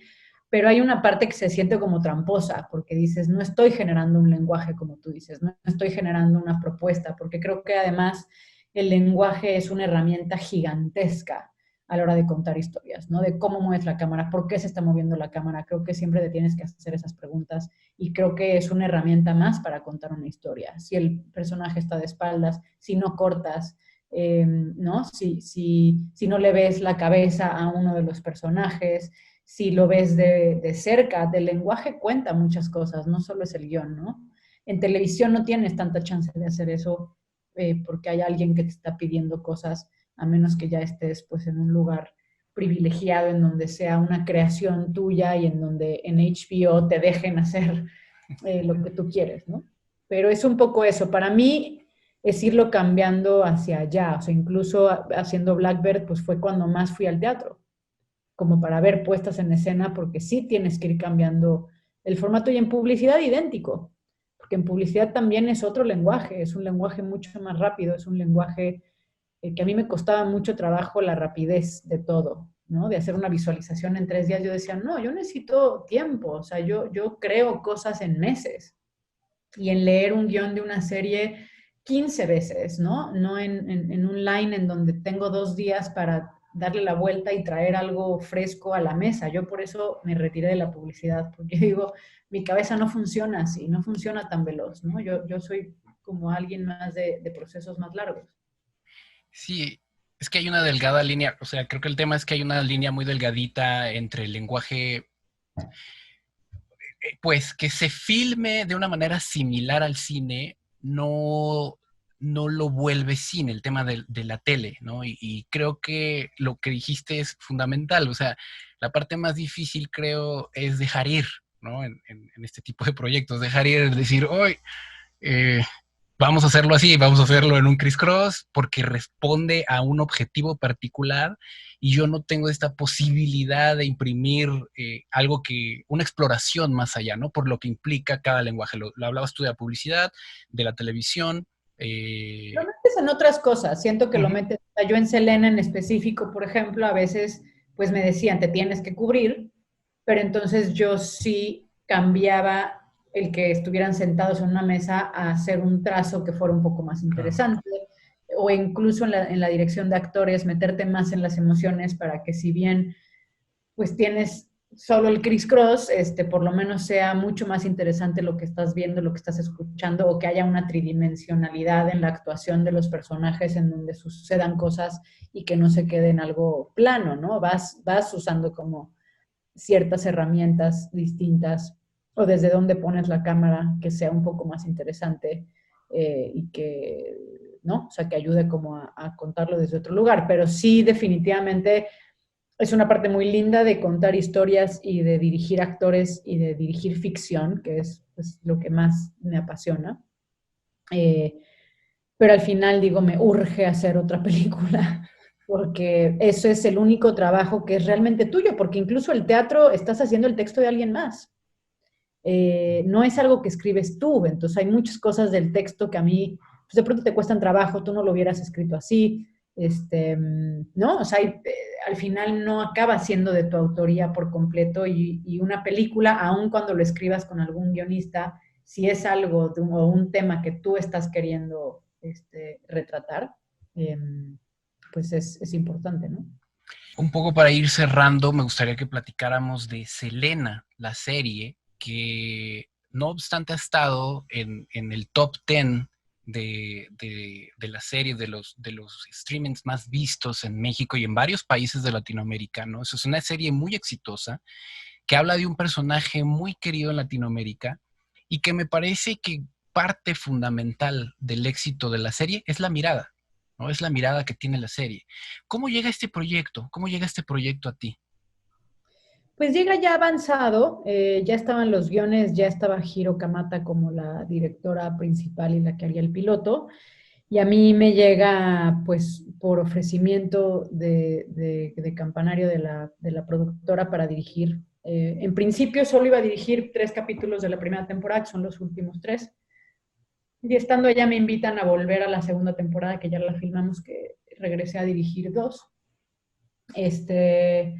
pero hay una parte que se siente como tramposa, porque dices, no estoy generando un lenguaje como tú dices, no estoy generando una propuesta, porque creo que además el lenguaje es una herramienta gigantesca a la hora de contar historias, ¿no? De cómo mueves la cámara, por qué se está moviendo la cámara. Creo que siempre te tienes que hacer esas preguntas y creo que es una herramienta más para contar una historia. Si el personaje está de espaldas, si no cortas, ¿no? Si no le ves la cabeza a uno de los personajes, si lo ves de cerca, del lenguaje cuenta muchas cosas, no solo es el guión, ¿no? En televisión no tienes tanta chance de hacer eso porque hay alguien que te está pidiendo cosas, a menos que ya estés pues en un lugar privilegiado en donde sea una creación tuya y en donde en HBO te dejen hacer lo que tú quieres, ¿no? Pero es un poco eso. Para mí es irlo cambiando hacia allá. O sea, incluso haciendo Blackbird, pues fue cuando más fui al teatro como para ver puestas en escena, porque sí tienes que ir cambiando el formato y en publicidad idéntico, porque en publicidad también es otro lenguaje, es un lenguaje mucho más rápido, es un lenguaje que a mí me costaba mucho trabajo la rapidez de todo, ¿no? De hacer una visualización en 3 días, yo decía, no, yo necesito tiempo, o sea, yo creo cosas en meses y en leer un guión de una serie 15 veces, ¿no? No en un line en donde tengo 2 días para darle la vuelta y traer algo fresco a la mesa. Yo por eso me retiré de la publicidad, porque digo, mi cabeza no funciona así, no funciona tan veloz, ¿no? Yo soy como alguien más de procesos más largos. Sí, es que hay una delgada línea, o sea, creo que el tema es que hay una línea muy delgadita entre el lenguaje, pues que se filme de una manera similar al cine, no lo vuelve cine, el tema de la tele, ¿no? Y creo que lo que dijiste es fundamental, o sea, la parte más difícil creo es dejar ir, ¿no? En este tipo de proyectos, dejar ir, decir, hoy vamos a hacerlo así, vamos a hacerlo en un crisscross porque responde a un objetivo particular y yo no tengo esta posibilidad de imprimir algo que, una exploración más allá, ¿no? Por lo que implica cada lenguaje. Lo hablabas tú de la publicidad, de la televisión. Lo metes en otras cosas, siento que lo Uh-huh. metes, yo en Selena en específico, por ejemplo, a veces pues me decían, te tienes que cubrir, pero entonces yo sí cambiaba el que estuvieran sentados en una mesa a hacer un trazo que fuera un poco más Claro. interesante, o incluso en la dirección de actores, meterte más en las emociones para que si bien pues tienes solo el criss-cross, por lo menos sea mucho más interesante lo que estás viendo, lo que estás escuchando, o que haya una tridimensionalidad en la actuación de los personajes en donde sucedan cosas y que no se quede en algo plano, ¿no? Vas usando como ciertas herramientas distintas o desde dónde pones la cámara que sea un poco más interesante y que, ¿no? O sea, que ayude como a contarlo desde otro lugar. Pero sí, definitivamente es una parte muy linda de contar historias y de dirigir actores y de dirigir ficción, que es pues, lo que más me apasiona. Eh, pero al final digo, me urge hacer otra película, porque eso es el único trabajo que es realmente tuyo, porque incluso el teatro estás haciendo el texto de alguien más. No es algo que escribes tú, entonces hay muchas cosas del texto que a mí pues de pronto te cuestan trabajo, tú no lo hubieras escrito así, ¿no? O sea, al final no acaba siendo de tu autoría por completo y una película, aun cuando lo escribas con algún guionista, si es algo o un tema que tú estás queriendo retratar, eh, pues es importante, ¿no? Un poco para ir cerrando, me gustaría que platicáramos de Selena, la serie, que no obstante ha estado en el top 10 de la serie, de los streamings más vistos en México y en varios países de Latinoamérica, ¿no? Eso es una serie muy exitosa que habla de un personaje muy querido en Latinoamérica y que me parece que parte fundamental del éxito de la serie es la mirada, ¿no? Es la mirada que tiene la serie. ¿Cómo llega este proyecto? ¿Cómo llega este proyecto a ti? Pues llega ya avanzado, ya estaban los guiones, ya estaba Hiro Kamata como la directora principal y la que haría el piloto, y a mí me llega pues por ofrecimiento de Campanario de la productora para dirigir. En principio solo iba a dirigir 3 capítulos de la primera temporada, que son los últimos 3, y estando allá me invitan a volver a la segunda temporada, que ya la filmamos, que regresé a dirigir 2. Este,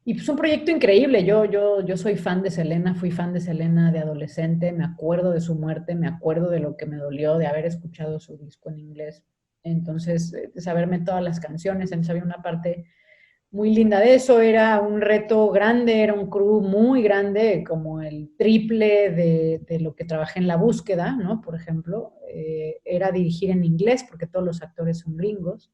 y pues un proyecto increíble. Yo soy fan de Selena, fui fan de Selena de adolescente, me acuerdo de su muerte, me acuerdo de lo que me dolió de haber escuchado su disco en inglés. Entonces, de saberme todas las canciones, había una parte muy linda de eso, era un reto grande, era un crew muy grande, como el triple de lo que trabajé en La Búsqueda, ¿no? Por ejemplo, era dirigir en inglés, porque todos los actores son gringos,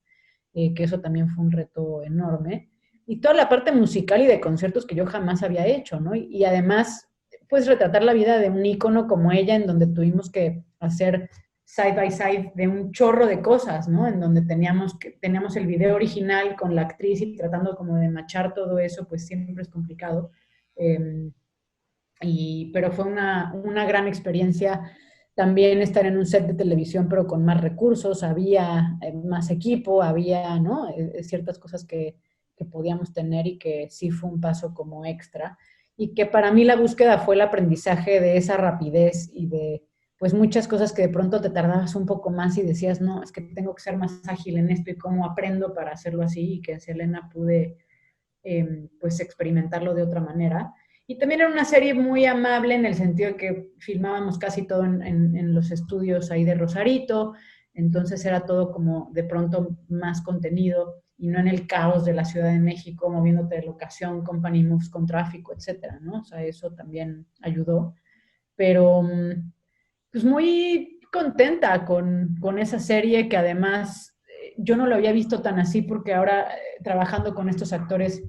que eso también fue un reto enorme. Y toda la parte musical y de conciertos que yo jamás había hecho, ¿no? Y además, pues retratar la vida de un ícono como ella, en donde tuvimos que hacer side by side de un chorro de cosas, ¿no? En donde teníamos el video original con la actriz y tratando como de machar todo eso, pues siempre es complicado. Eh, pero fue una gran experiencia también estar en un set de televisión, pero con más recursos, había más equipo, había, ¿no? Ciertas cosas que podíamos tener y que sí fue un paso como extra. Y que para mí la búsqueda fue el aprendizaje de esa rapidez y de, pues, muchas cosas que de pronto te tardabas un poco más y decías, no, es que tengo que ser más ágil en esto y cómo aprendo para hacerlo así, y que en Selena pude pues experimentarlo de otra manera. Y también era una serie muy amable en el sentido de que filmábamos casi todo en los estudios ahí de Rosarito, entonces era todo como de pronto más contenido y no en el caos de la Ciudad de México, moviéndote de locación, company moves con tráfico, etcétera, ¿no? O sea, eso también ayudó. Pero pues muy contenta con esa serie que además yo no lo había visto tan así porque ahora trabajando con estos actores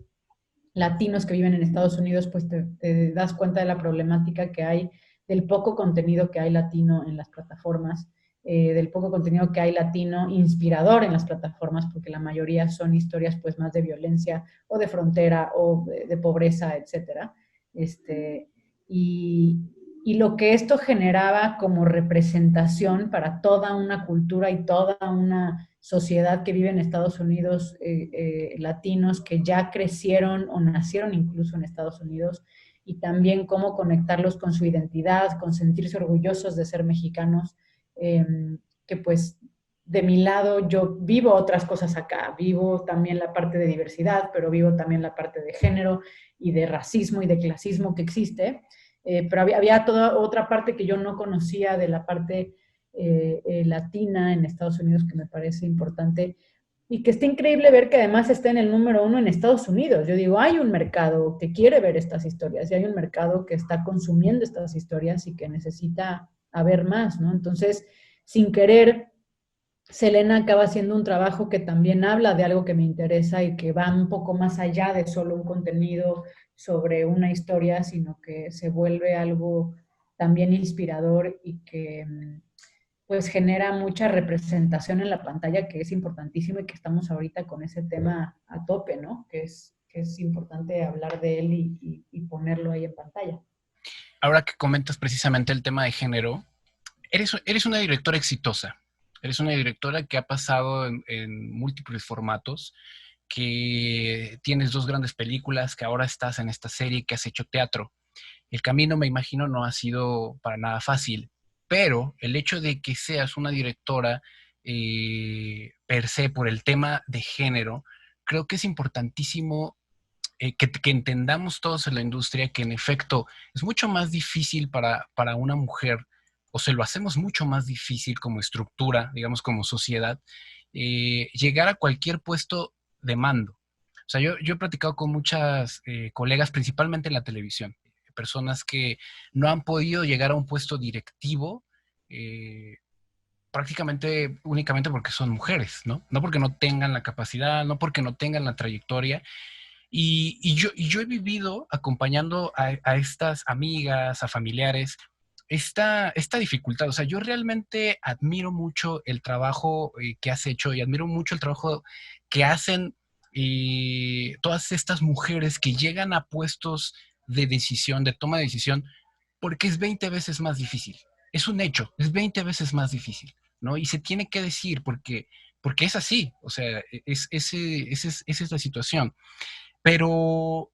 latinos que viven en Estados Unidos, pues te das cuenta de la problemática que hay, del poco contenido que hay latino en las plataformas, del poco contenido que hay latino inspirador en las plataformas, porque la mayoría son historias pues más de violencia o de frontera o de pobreza, etcétera. Este, y, y lo que esto generaba como representación para toda una cultura y toda una sociedad que vive en Estados Unidos, latinos que ya crecieron o nacieron incluso en Estados Unidos, y también cómo conectarlos con su identidad, con sentirse orgullosos de ser mexicanos, eh, que pues de mi lado yo vivo otras cosas acá, vivo también la parte de diversidad, pero vivo también la parte de género y de racismo y de clasismo que existe, pero había toda otra parte que yo no conocía de la parte latina en Estados Unidos que me parece importante y que está increíble ver que además está en el número 1 en Estados Unidos. Yo digo, hay un mercado que quiere ver estas historias y hay un mercado que está consumiendo estas historias y que necesita haber más, ¿no? Entonces, sin querer, Selena acaba haciendo un trabajo que también habla de algo que me interesa y que va un poco más allá de solo un contenido sobre una historia, sino que se vuelve algo también inspirador y que pues genera mucha representación en la pantalla, que es importantísimo y que estamos ahorita con ese tema a tope, ¿no? Que que es importante hablar de él y ponerlo ahí en pantalla. Ahora que comentas precisamente el tema de género, eres una directora exitosa. Eres una directora que ha pasado en múltiples formatos, que tienes 2 grandes películas, que ahora estás en esta serie, que has hecho teatro. El camino, me imagino, no ha sido para nada fácil, pero el hecho de que seas una directora per se por el tema de género, creo que es importantísimo que entendamos todos en la industria que en efecto es mucho más difícil para una mujer, o se lo hacemos mucho más difícil como estructura, digamos como sociedad, llegar a cualquier puesto de mando. O sea, yo he platicado con muchas colegas, principalmente en la televisión, personas que no han podido llegar a un puesto directivo prácticamente únicamente porque son mujeres, ¿no? No porque no tengan la capacidad, no porque no tengan la trayectoria. Y yo he vivido acompañando a estas amigas, a familiares, esta dificultad. O sea, yo realmente admiro mucho el trabajo que has hecho y admiro mucho el trabajo que hacen todas estas mujeres que llegan a puestos de decisión, de toma de decisión, porque es 20 veces más difícil. Es un hecho, es 20 veces más difícil, ¿no? Y se tiene que decir porque es así, o sea, esa es la situación. Pero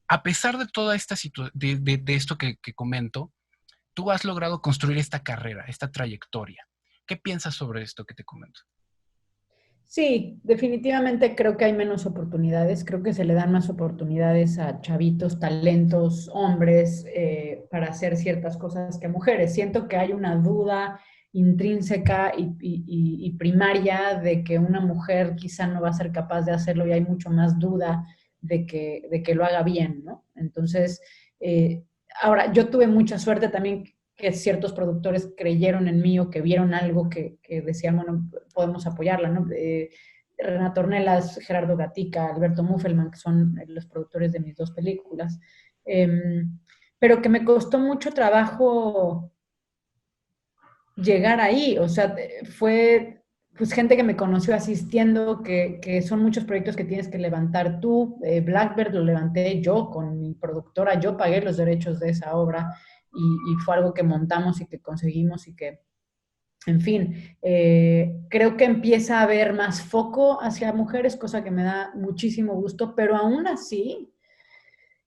a pesar de toda esta situación, de esto que comento, tú has logrado construir esta carrera, esta trayectoria. ¿Qué piensas sobre esto que te comento? Sí, definitivamente creo que hay menos oportunidades, creo que se le dan más oportunidades a chavitos, talentos, hombres, para hacer ciertas cosas que a mujeres. Siento que hay una duda intrínseca y primaria de que una mujer quizá no va a ser capaz de hacerlo y hay mucho más duda de que lo haga bien, ¿no? Entonces, ahora, yo tuve mucha suerte también que ciertos productores creyeron en mí o que vieron algo que decían, bueno, podemos apoyarla, ¿no? Renato Ornelas, Gerardo Gatica, Alberto Muffelman, que son los productores de mis 2 películas. Pero que me costó mucho trabajo llegar ahí, o sea, fue pues gente que me conoció asistiendo, que son muchos proyectos que tienes que levantar tú. Blackbird lo levanté yo con mi productora, yo pagué los derechos de esa obra y fue algo que montamos y que conseguimos y que, en fin, creo que empieza a haber más foco hacia mujeres, cosa que me da muchísimo gusto, pero aún así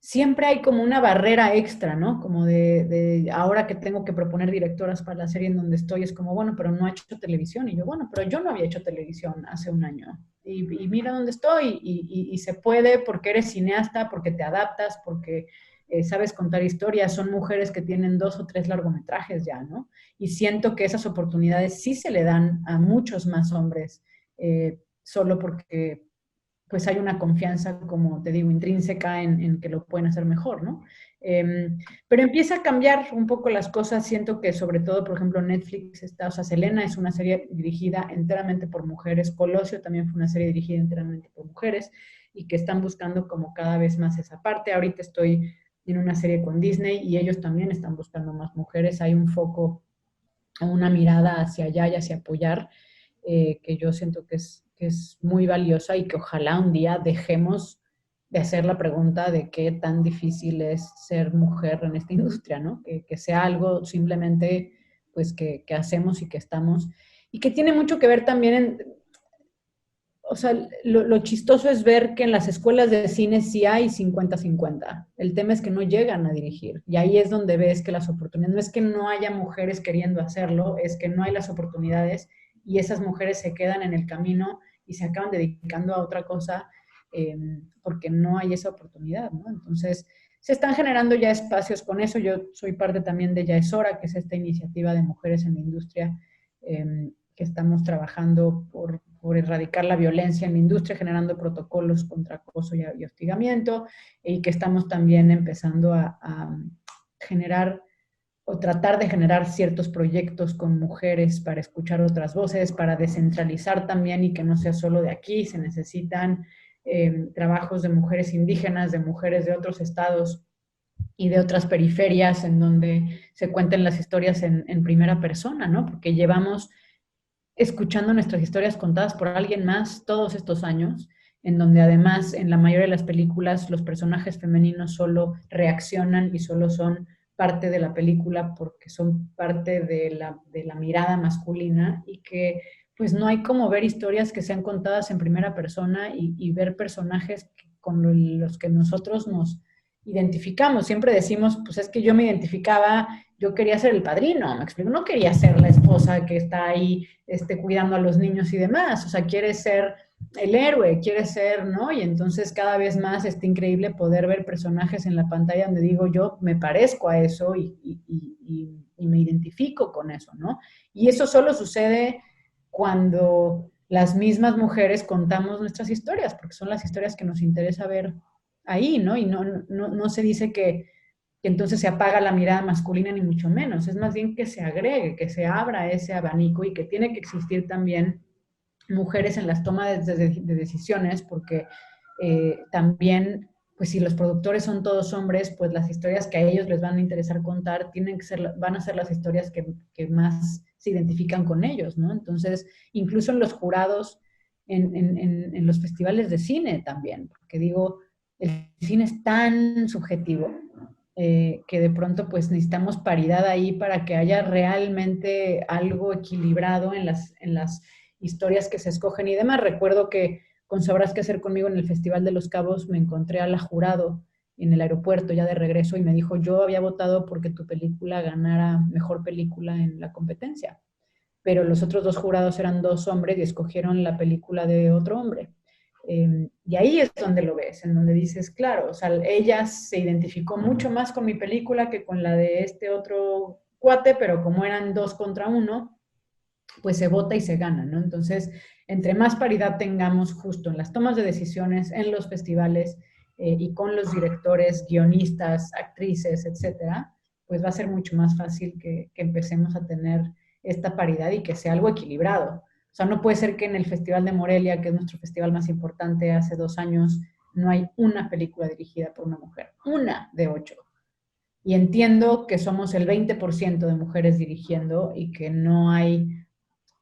siempre hay como una barrera extra, ¿no? Como de ahora que tengo que proponer directoras para la serie en donde estoy, es como, bueno, pero no ha hecho televisión. Y yo, bueno, pero yo no había hecho televisión hace un año. Y mira dónde estoy. Y se puede porque eres cineasta, porque te adaptas, porque sabes contar historias. Son mujeres que tienen 2 o 3 largometrajes ya, ¿no? Y siento que esas oportunidades sí se le dan a muchos más hombres, solo porque pues hay una confianza, como te digo, intrínseca en que lo pueden hacer mejor, ¿no? Pero empieza a cambiar un poco las cosas. Siento que sobre todo, por ejemplo, Netflix está, o sea, Selena es una serie dirigida enteramente por mujeres, Colosio también fue una serie dirigida enteramente por mujeres y que están buscando como cada vez más esa parte. Ahorita estoy en una serie con Disney y ellos también están buscando más mujeres. Hay un foco, una mirada hacia allá y hacia apoyar, que yo siento que es muy valiosa y que ojalá un día dejemos de hacer la pregunta de qué tan difícil es ser mujer en esta industria, ¿no? Que sea algo simplemente pues que hacemos y que estamos, y que tiene mucho que ver también o sea, lo chistoso es ver que en las escuelas de cine sí hay 50-50. El tema es que no llegan a dirigir. Y ahí es donde ves que las oportunidades, no es que no haya mujeres queriendo hacerlo, es que no hay las oportunidades y esas mujeres se quedan en el camino y se acaban dedicando a otra cosa, porque no hay esa oportunidad, ¿no? Entonces, se están generando ya espacios con eso. Yo soy parte también de Ya es Hora, que es esta iniciativa de mujeres en la industria, que estamos trabajando por erradicar la violencia en la industria, generando protocolos contra acoso y hostigamiento, y que estamos también empezando a generar o tratar de generar ciertos proyectos con mujeres para escuchar otras voces, para descentralizar también y que no sea solo de aquí. Se necesitan trabajos de mujeres indígenas, de mujeres de otros estados y de otras periferias en donde se cuenten las historias en primera persona, ¿no? Porque llevamos escuchando nuestras historias contadas por alguien más todos estos años, en donde además en la mayoría de las películas los personajes femeninos solo reaccionan y solo son parte de la película porque son parte de la mirada masculina y que pues no hay como ver historias que sean contadas en primera persona y ver personajes con los que nosotros nos identificamos. Siempre decimos, pues es que yo me identificaba, yo quería ser el padrino, me explico, no quería ser la esposa que está ahí cuidando a los niños y demás, o sea, quiere ser el héroe, quiere ser, ¿no? Y entonces cada vez más está increíble poder ver personajes en la pantalla donde digo yo me parezco a eso y me identifico con eso, ¿no? Y eso solo sucede cuando las mismas mujeres contamos nuestras historias, porque son las historias que nos interesa ver ahí, ¿no? Y no se dice que entonces se apaga la mirada masculina, ni mucho menos. Es más bien que se agregue, que se abra ese abanico y que tiene que existir también mujeres en las tomas de decisiones, porque también, pues si los productores son todos hombres, pues las historias que a ellos les van a interesar contar tienen que ser, van a ser las historias que más se identifican con ellos, ¿no? Entonces, incluso en los jurados, en los festivales de cine también, porque digo, el cine es tan subjetivo que de pronto pues necesitamos paridad ahí para que haya realmente algo equilibrado en las historias que se escogen y demás. Recuerdo que con Sabrás qué hacer conmigo en el Festival de los Cabos me encontré a la jurado en el aeropuerto ya de regreso y me dijo, yo había votado porque tu película ganara mejor película en la competencia, pero los otros dos jurados eran dos hombres y escogieron la película de otro hombre. Y ahí es donde lo ves, en donde dices, claro, o sea, ella se identificó mucho más con mi película que con la de este otro cuate, pero como eran dos contra uno, pues se vota y se gana, ¿no? Entonces, entre más paridad tengamos justo en las tomas de decisiones, en los festivales y con los directores, guionistas, actrices, etcétera, pues va a ser mucho más fácil que empecemos a tener esta paridad y que sea algo equilibrado. O sea, no puede ser que en el Festival de Morelia, que es nuestro festival más importante hace 2 años, no hay una película dirigida por una mujer, una de 8. Y entiendo que somos el 20% de mujeres dirigiendo y que no hay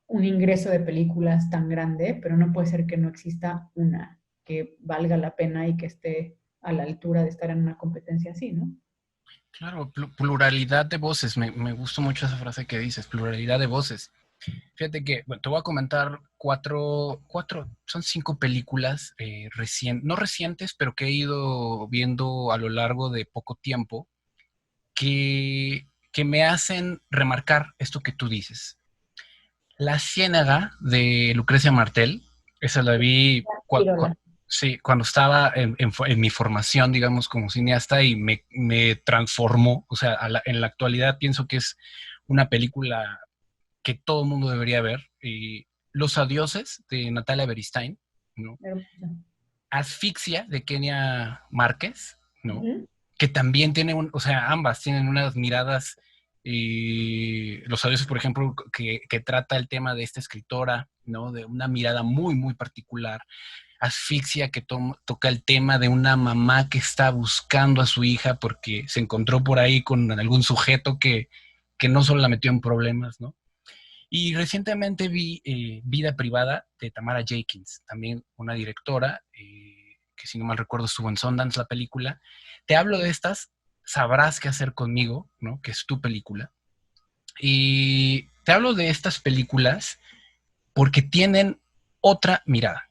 un ingreso de películas tan grande, pero no puede ser que no exista una que valga la pena y que esté a la altura de estar en una competencia así, ¿no? Claro, pluralidad de voces. Me gustó mucho esa frase que dices, pluralidad de voces. Fíjate que, bueno, te voy a comentar son 5 películas no recientes, pero que he ido viendo a lo largo de poco tiempo, que me hacen remarcar esto que tú dices. La Ciénaga de Lucrecia Martel, esa la vi sí, cuando estaba en mi formación, digamos, como cineasta y me transformó. O sea, en la actualidad pienso que es una película que todo el mundo debería ver. Los adioses de Natalia Beristain, ¿no? Asfixia de Kenia Márquez, ¿no? Que también tiene o sea, ambas tienen unas miradas. Los adioses, por ejemplo, que trata el tema de esta escritora, ¿no? De una mirada muy, muy particular. Asfixia, que toca el tema de una mamá que está buscando a su hija porque se encontró por ahí con algún sujeto que no solo la metió en problemas, ¿no? Y recientemente vi Vida Privada de Tamara Jenkins, también una directora, que si no mal recuerdo estuvo en Sundance la película. Te hablo de estas, Sabrás qué hacer conmigo, ¿no? Que es tu película. Y te hablo de estas películas porque tienen otra mirada.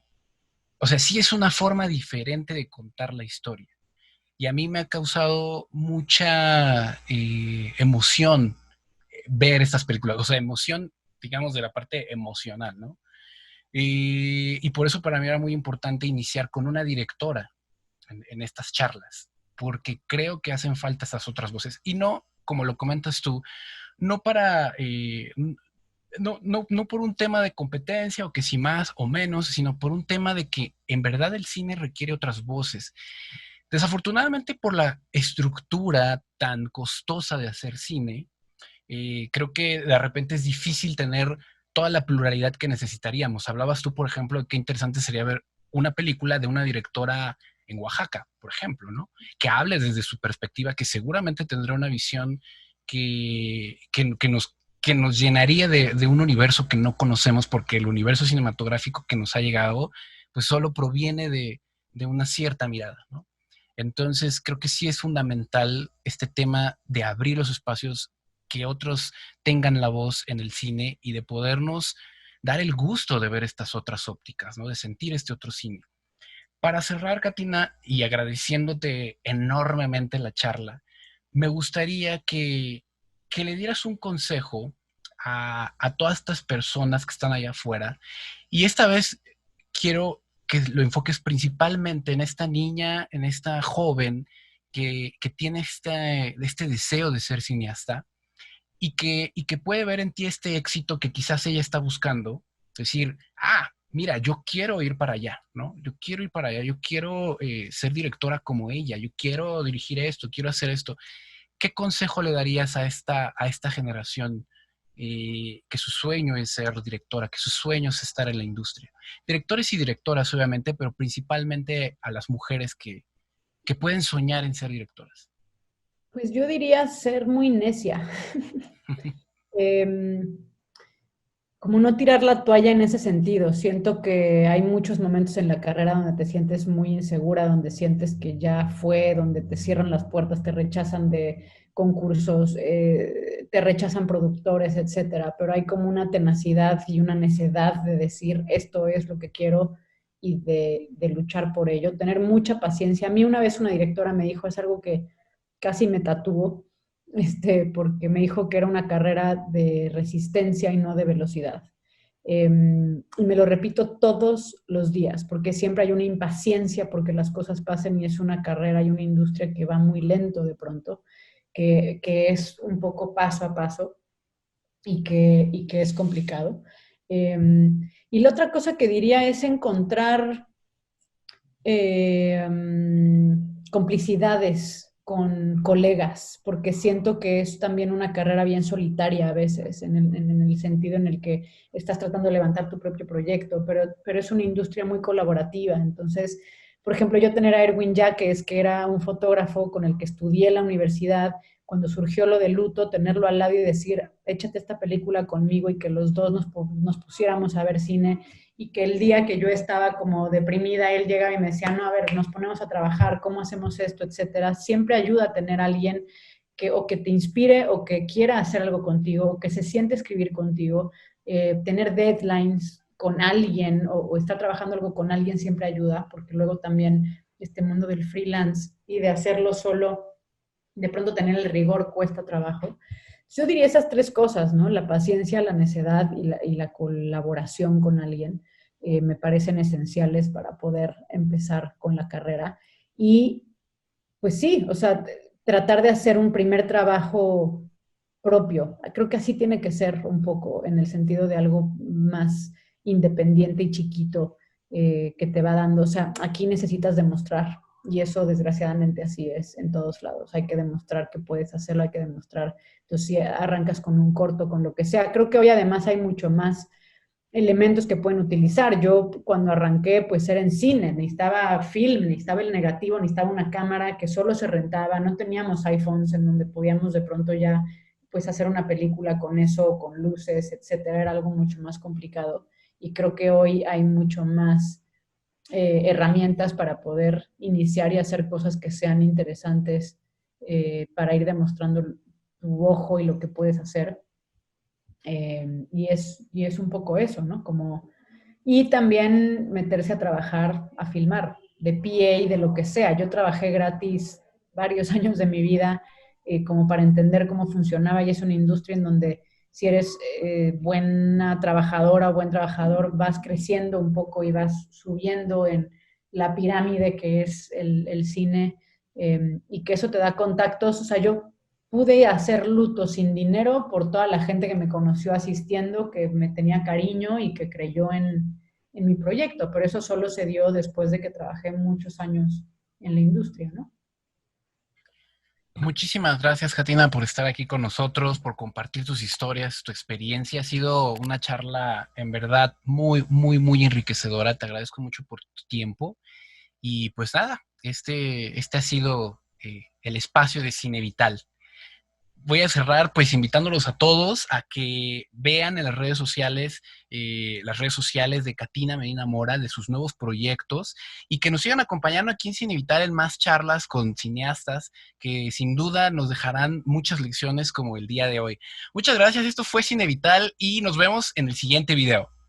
O sea, sí es una forma diferente de contar la historia. Y a mí me ha causado mucha emoción ver estas películas. O sea, emoción, digamos, de la parte emocional, ¿no? Y por eso para mí era muy importante iniciar con una directora en estas charlas, porque creo que hacen falta esas otras voces. Y no, como lo comentas tú, no para... no por un tema de competencia o que si más o menos, sino por un tema de que en verdad el cine requiere otras voces. Desafortunadamente por la estructura tan costosa de hacer cine, creo que de repente es difícil tener toda la pluralidad que necesitaríamos. Hablabas tú, por ejemplo, de qué interesante sería ver una película de una directora en Oaxaca, por ejemplo, ¿no? Que hable desde su perspectiva, que seguramente tendrá una visión que nos llenaría de un universo que no conocemos, porque el universo cinematográfico que nos ha llegado pues solo proviene de una cierta mirada, ¿no? Entonces, creo que sí es fundamental este tema de abrir los espacios, que otros tengan la voz en el cine y de podernos dar el gusto de ver estas otras ópticas, ¿no? De sentir este otro cine. Para cerrar, Katina, y agradeciéndote enormemente la charla, me gustaría que le dieras un consejo a todas estas personas que están allá afuera. Y esta vez quiero que lo enfoques principalmente en esta niña, en esta joven que tiene este deseo de ser cineasta y que puede ver en ti este éxito que quizás ella está buscando, decir, ah, mira, yo quiero ir para allá, ¿no? Yo quiero ir para allá, yo quiero ser directora como ella, yo quiero dirigir esto, quiero hacer esto. ¿Qué consejo le darías a esta generación que su sueño es ser directora, que su sueño es estar en la industria? Directores y directoras, obviamente, pero principalmente a las mujeres que pueden soñar en ser directoras. Pues yo diría ser muy necia. Em, Como no tirar la toalla en ese sentido. Siento que hay muchos momentos en la carrera donde te sientes muy insegura, donde sientes que ya fue, donde te cierran las puertas, te rechazan de concursos, te rechazan productores, etcétera. Pero hay como una tenacidad y una necedad de decir esto es lo que quiero y de luchar por ello, tener mucha paciencia. A mí una vez una directora me dijo, es algo que casi me tatuó, porque me dijo que era una carrera de resistencia y no de velocidad. Y me lo repito todos los días, porque siempre hay una impaciencia porque las cosas pasen y es una carrera y una industria que va muy lento de pronto, que es un poco paso a paso y que es complicado. Y la otra cosa que diría es encontrar complicidades con colegas, porque siento que es también una carrera bien solitaria a veces, en el sentido en el que estás tratando de levantar tu propio proyecto, pero es una industria muy colaborativa. Entonces, por ejemplo, yo tener a Erwin Jaques, que era un fotógrafo con el que estudié en la universidad, cuando surgió lo de luto, tenerlo al lado y decir, échate esta película conmigo y que los dos nos pusiéramos a ver cine y que el día que yo estaba como deprimida, él llegaba y me decía, no, a ver, nos ponemos a trabajar, ¿cómo hacemos esto?, etcétera. Siempre ayuda a tener a alguien que o que te inspire o que quiera hacer algo contigo, o que se siente escribir contigo, tener deadlines con alguien o estar trabajando algo con alguien siempre ayuda, porque luego también este mundo del freelance y de hacerlo solo, de pronto tener el rigor cuesta trabajo. Yo diría esas tres cosas, ¿no? La paciencia, la necedad y la colaboración con alguien me parecen esenciales para poder empezar con la carrera. Y pues sí, o sea, tratar de hacer un primer trabajo propio. Creo que así tiene que ser un poco en el sentido de algo más independiente y chiquito que te va dando. O sea, aquí necesitas demostrar y eso desgraciadamente así es en todos lados. Hay que demostrar que puedes hacerlo, hay que demostrar. Entonces, si arrancas con un corto, con lo que sea, creo que hoy además hay mucho más elementos que pueden utilizar. Yo cuando arranqué, pues era en cine, necesitaba film, necesitaba el negativo, necesitaba una cámara que solo se rentaba, no teníamos iPhones en donde podíamos de pronto ya pues hacer una película con eso, con luces, etcétera, era algo mucho más complicado y creo que hoy hay mucho más herramientas para poder iniciar y hacer cosas que sean interesantes para ir demostrando tu ojo y lo que puedes hacer. Y es un poco eso, ¿no? Como, y también meterse a trabajar, a filmar, de PA, de lo que sea. Yo trabajé gratis varios años de mi vida como para entender cómo funcionaba y es una industria en donde si eres buena trabajadora o buen trabajador, vas creciendo un poco y vas subiendo en la pirámide que es el cine y que eso te da contactos. O sea, yo pude hacer luto sin dinero por toda la gente que me conoció asistiendo, que me tenía cariño y que creyó en mi proyecto, pero eso solo se dio después de que trabajé muchos años en la industria, ¿no? Muchísimas gracias, Katina, por estar aquí con nosotros, por compartir tus historias, tu experiencia. Ha sido una charla en verdad muy, muy, muy enriquecedora. Te agradezco mucho por tu tiempo. Y pues nada, este ha sido el espacio de Cine Vital. voy a cerrar pues invitándolos a todos a que vean en las redes sociales de Catina Medina Mora, de sus nuevos proyectos y que nos sigan acompañando aquí en Cine Vital en más charlas con cineastas que sin duda nos dejarán muchas lecciones como el día de hoy. Muchas gracias, esto fue Cine Vital y nos vemos en el siguiente video.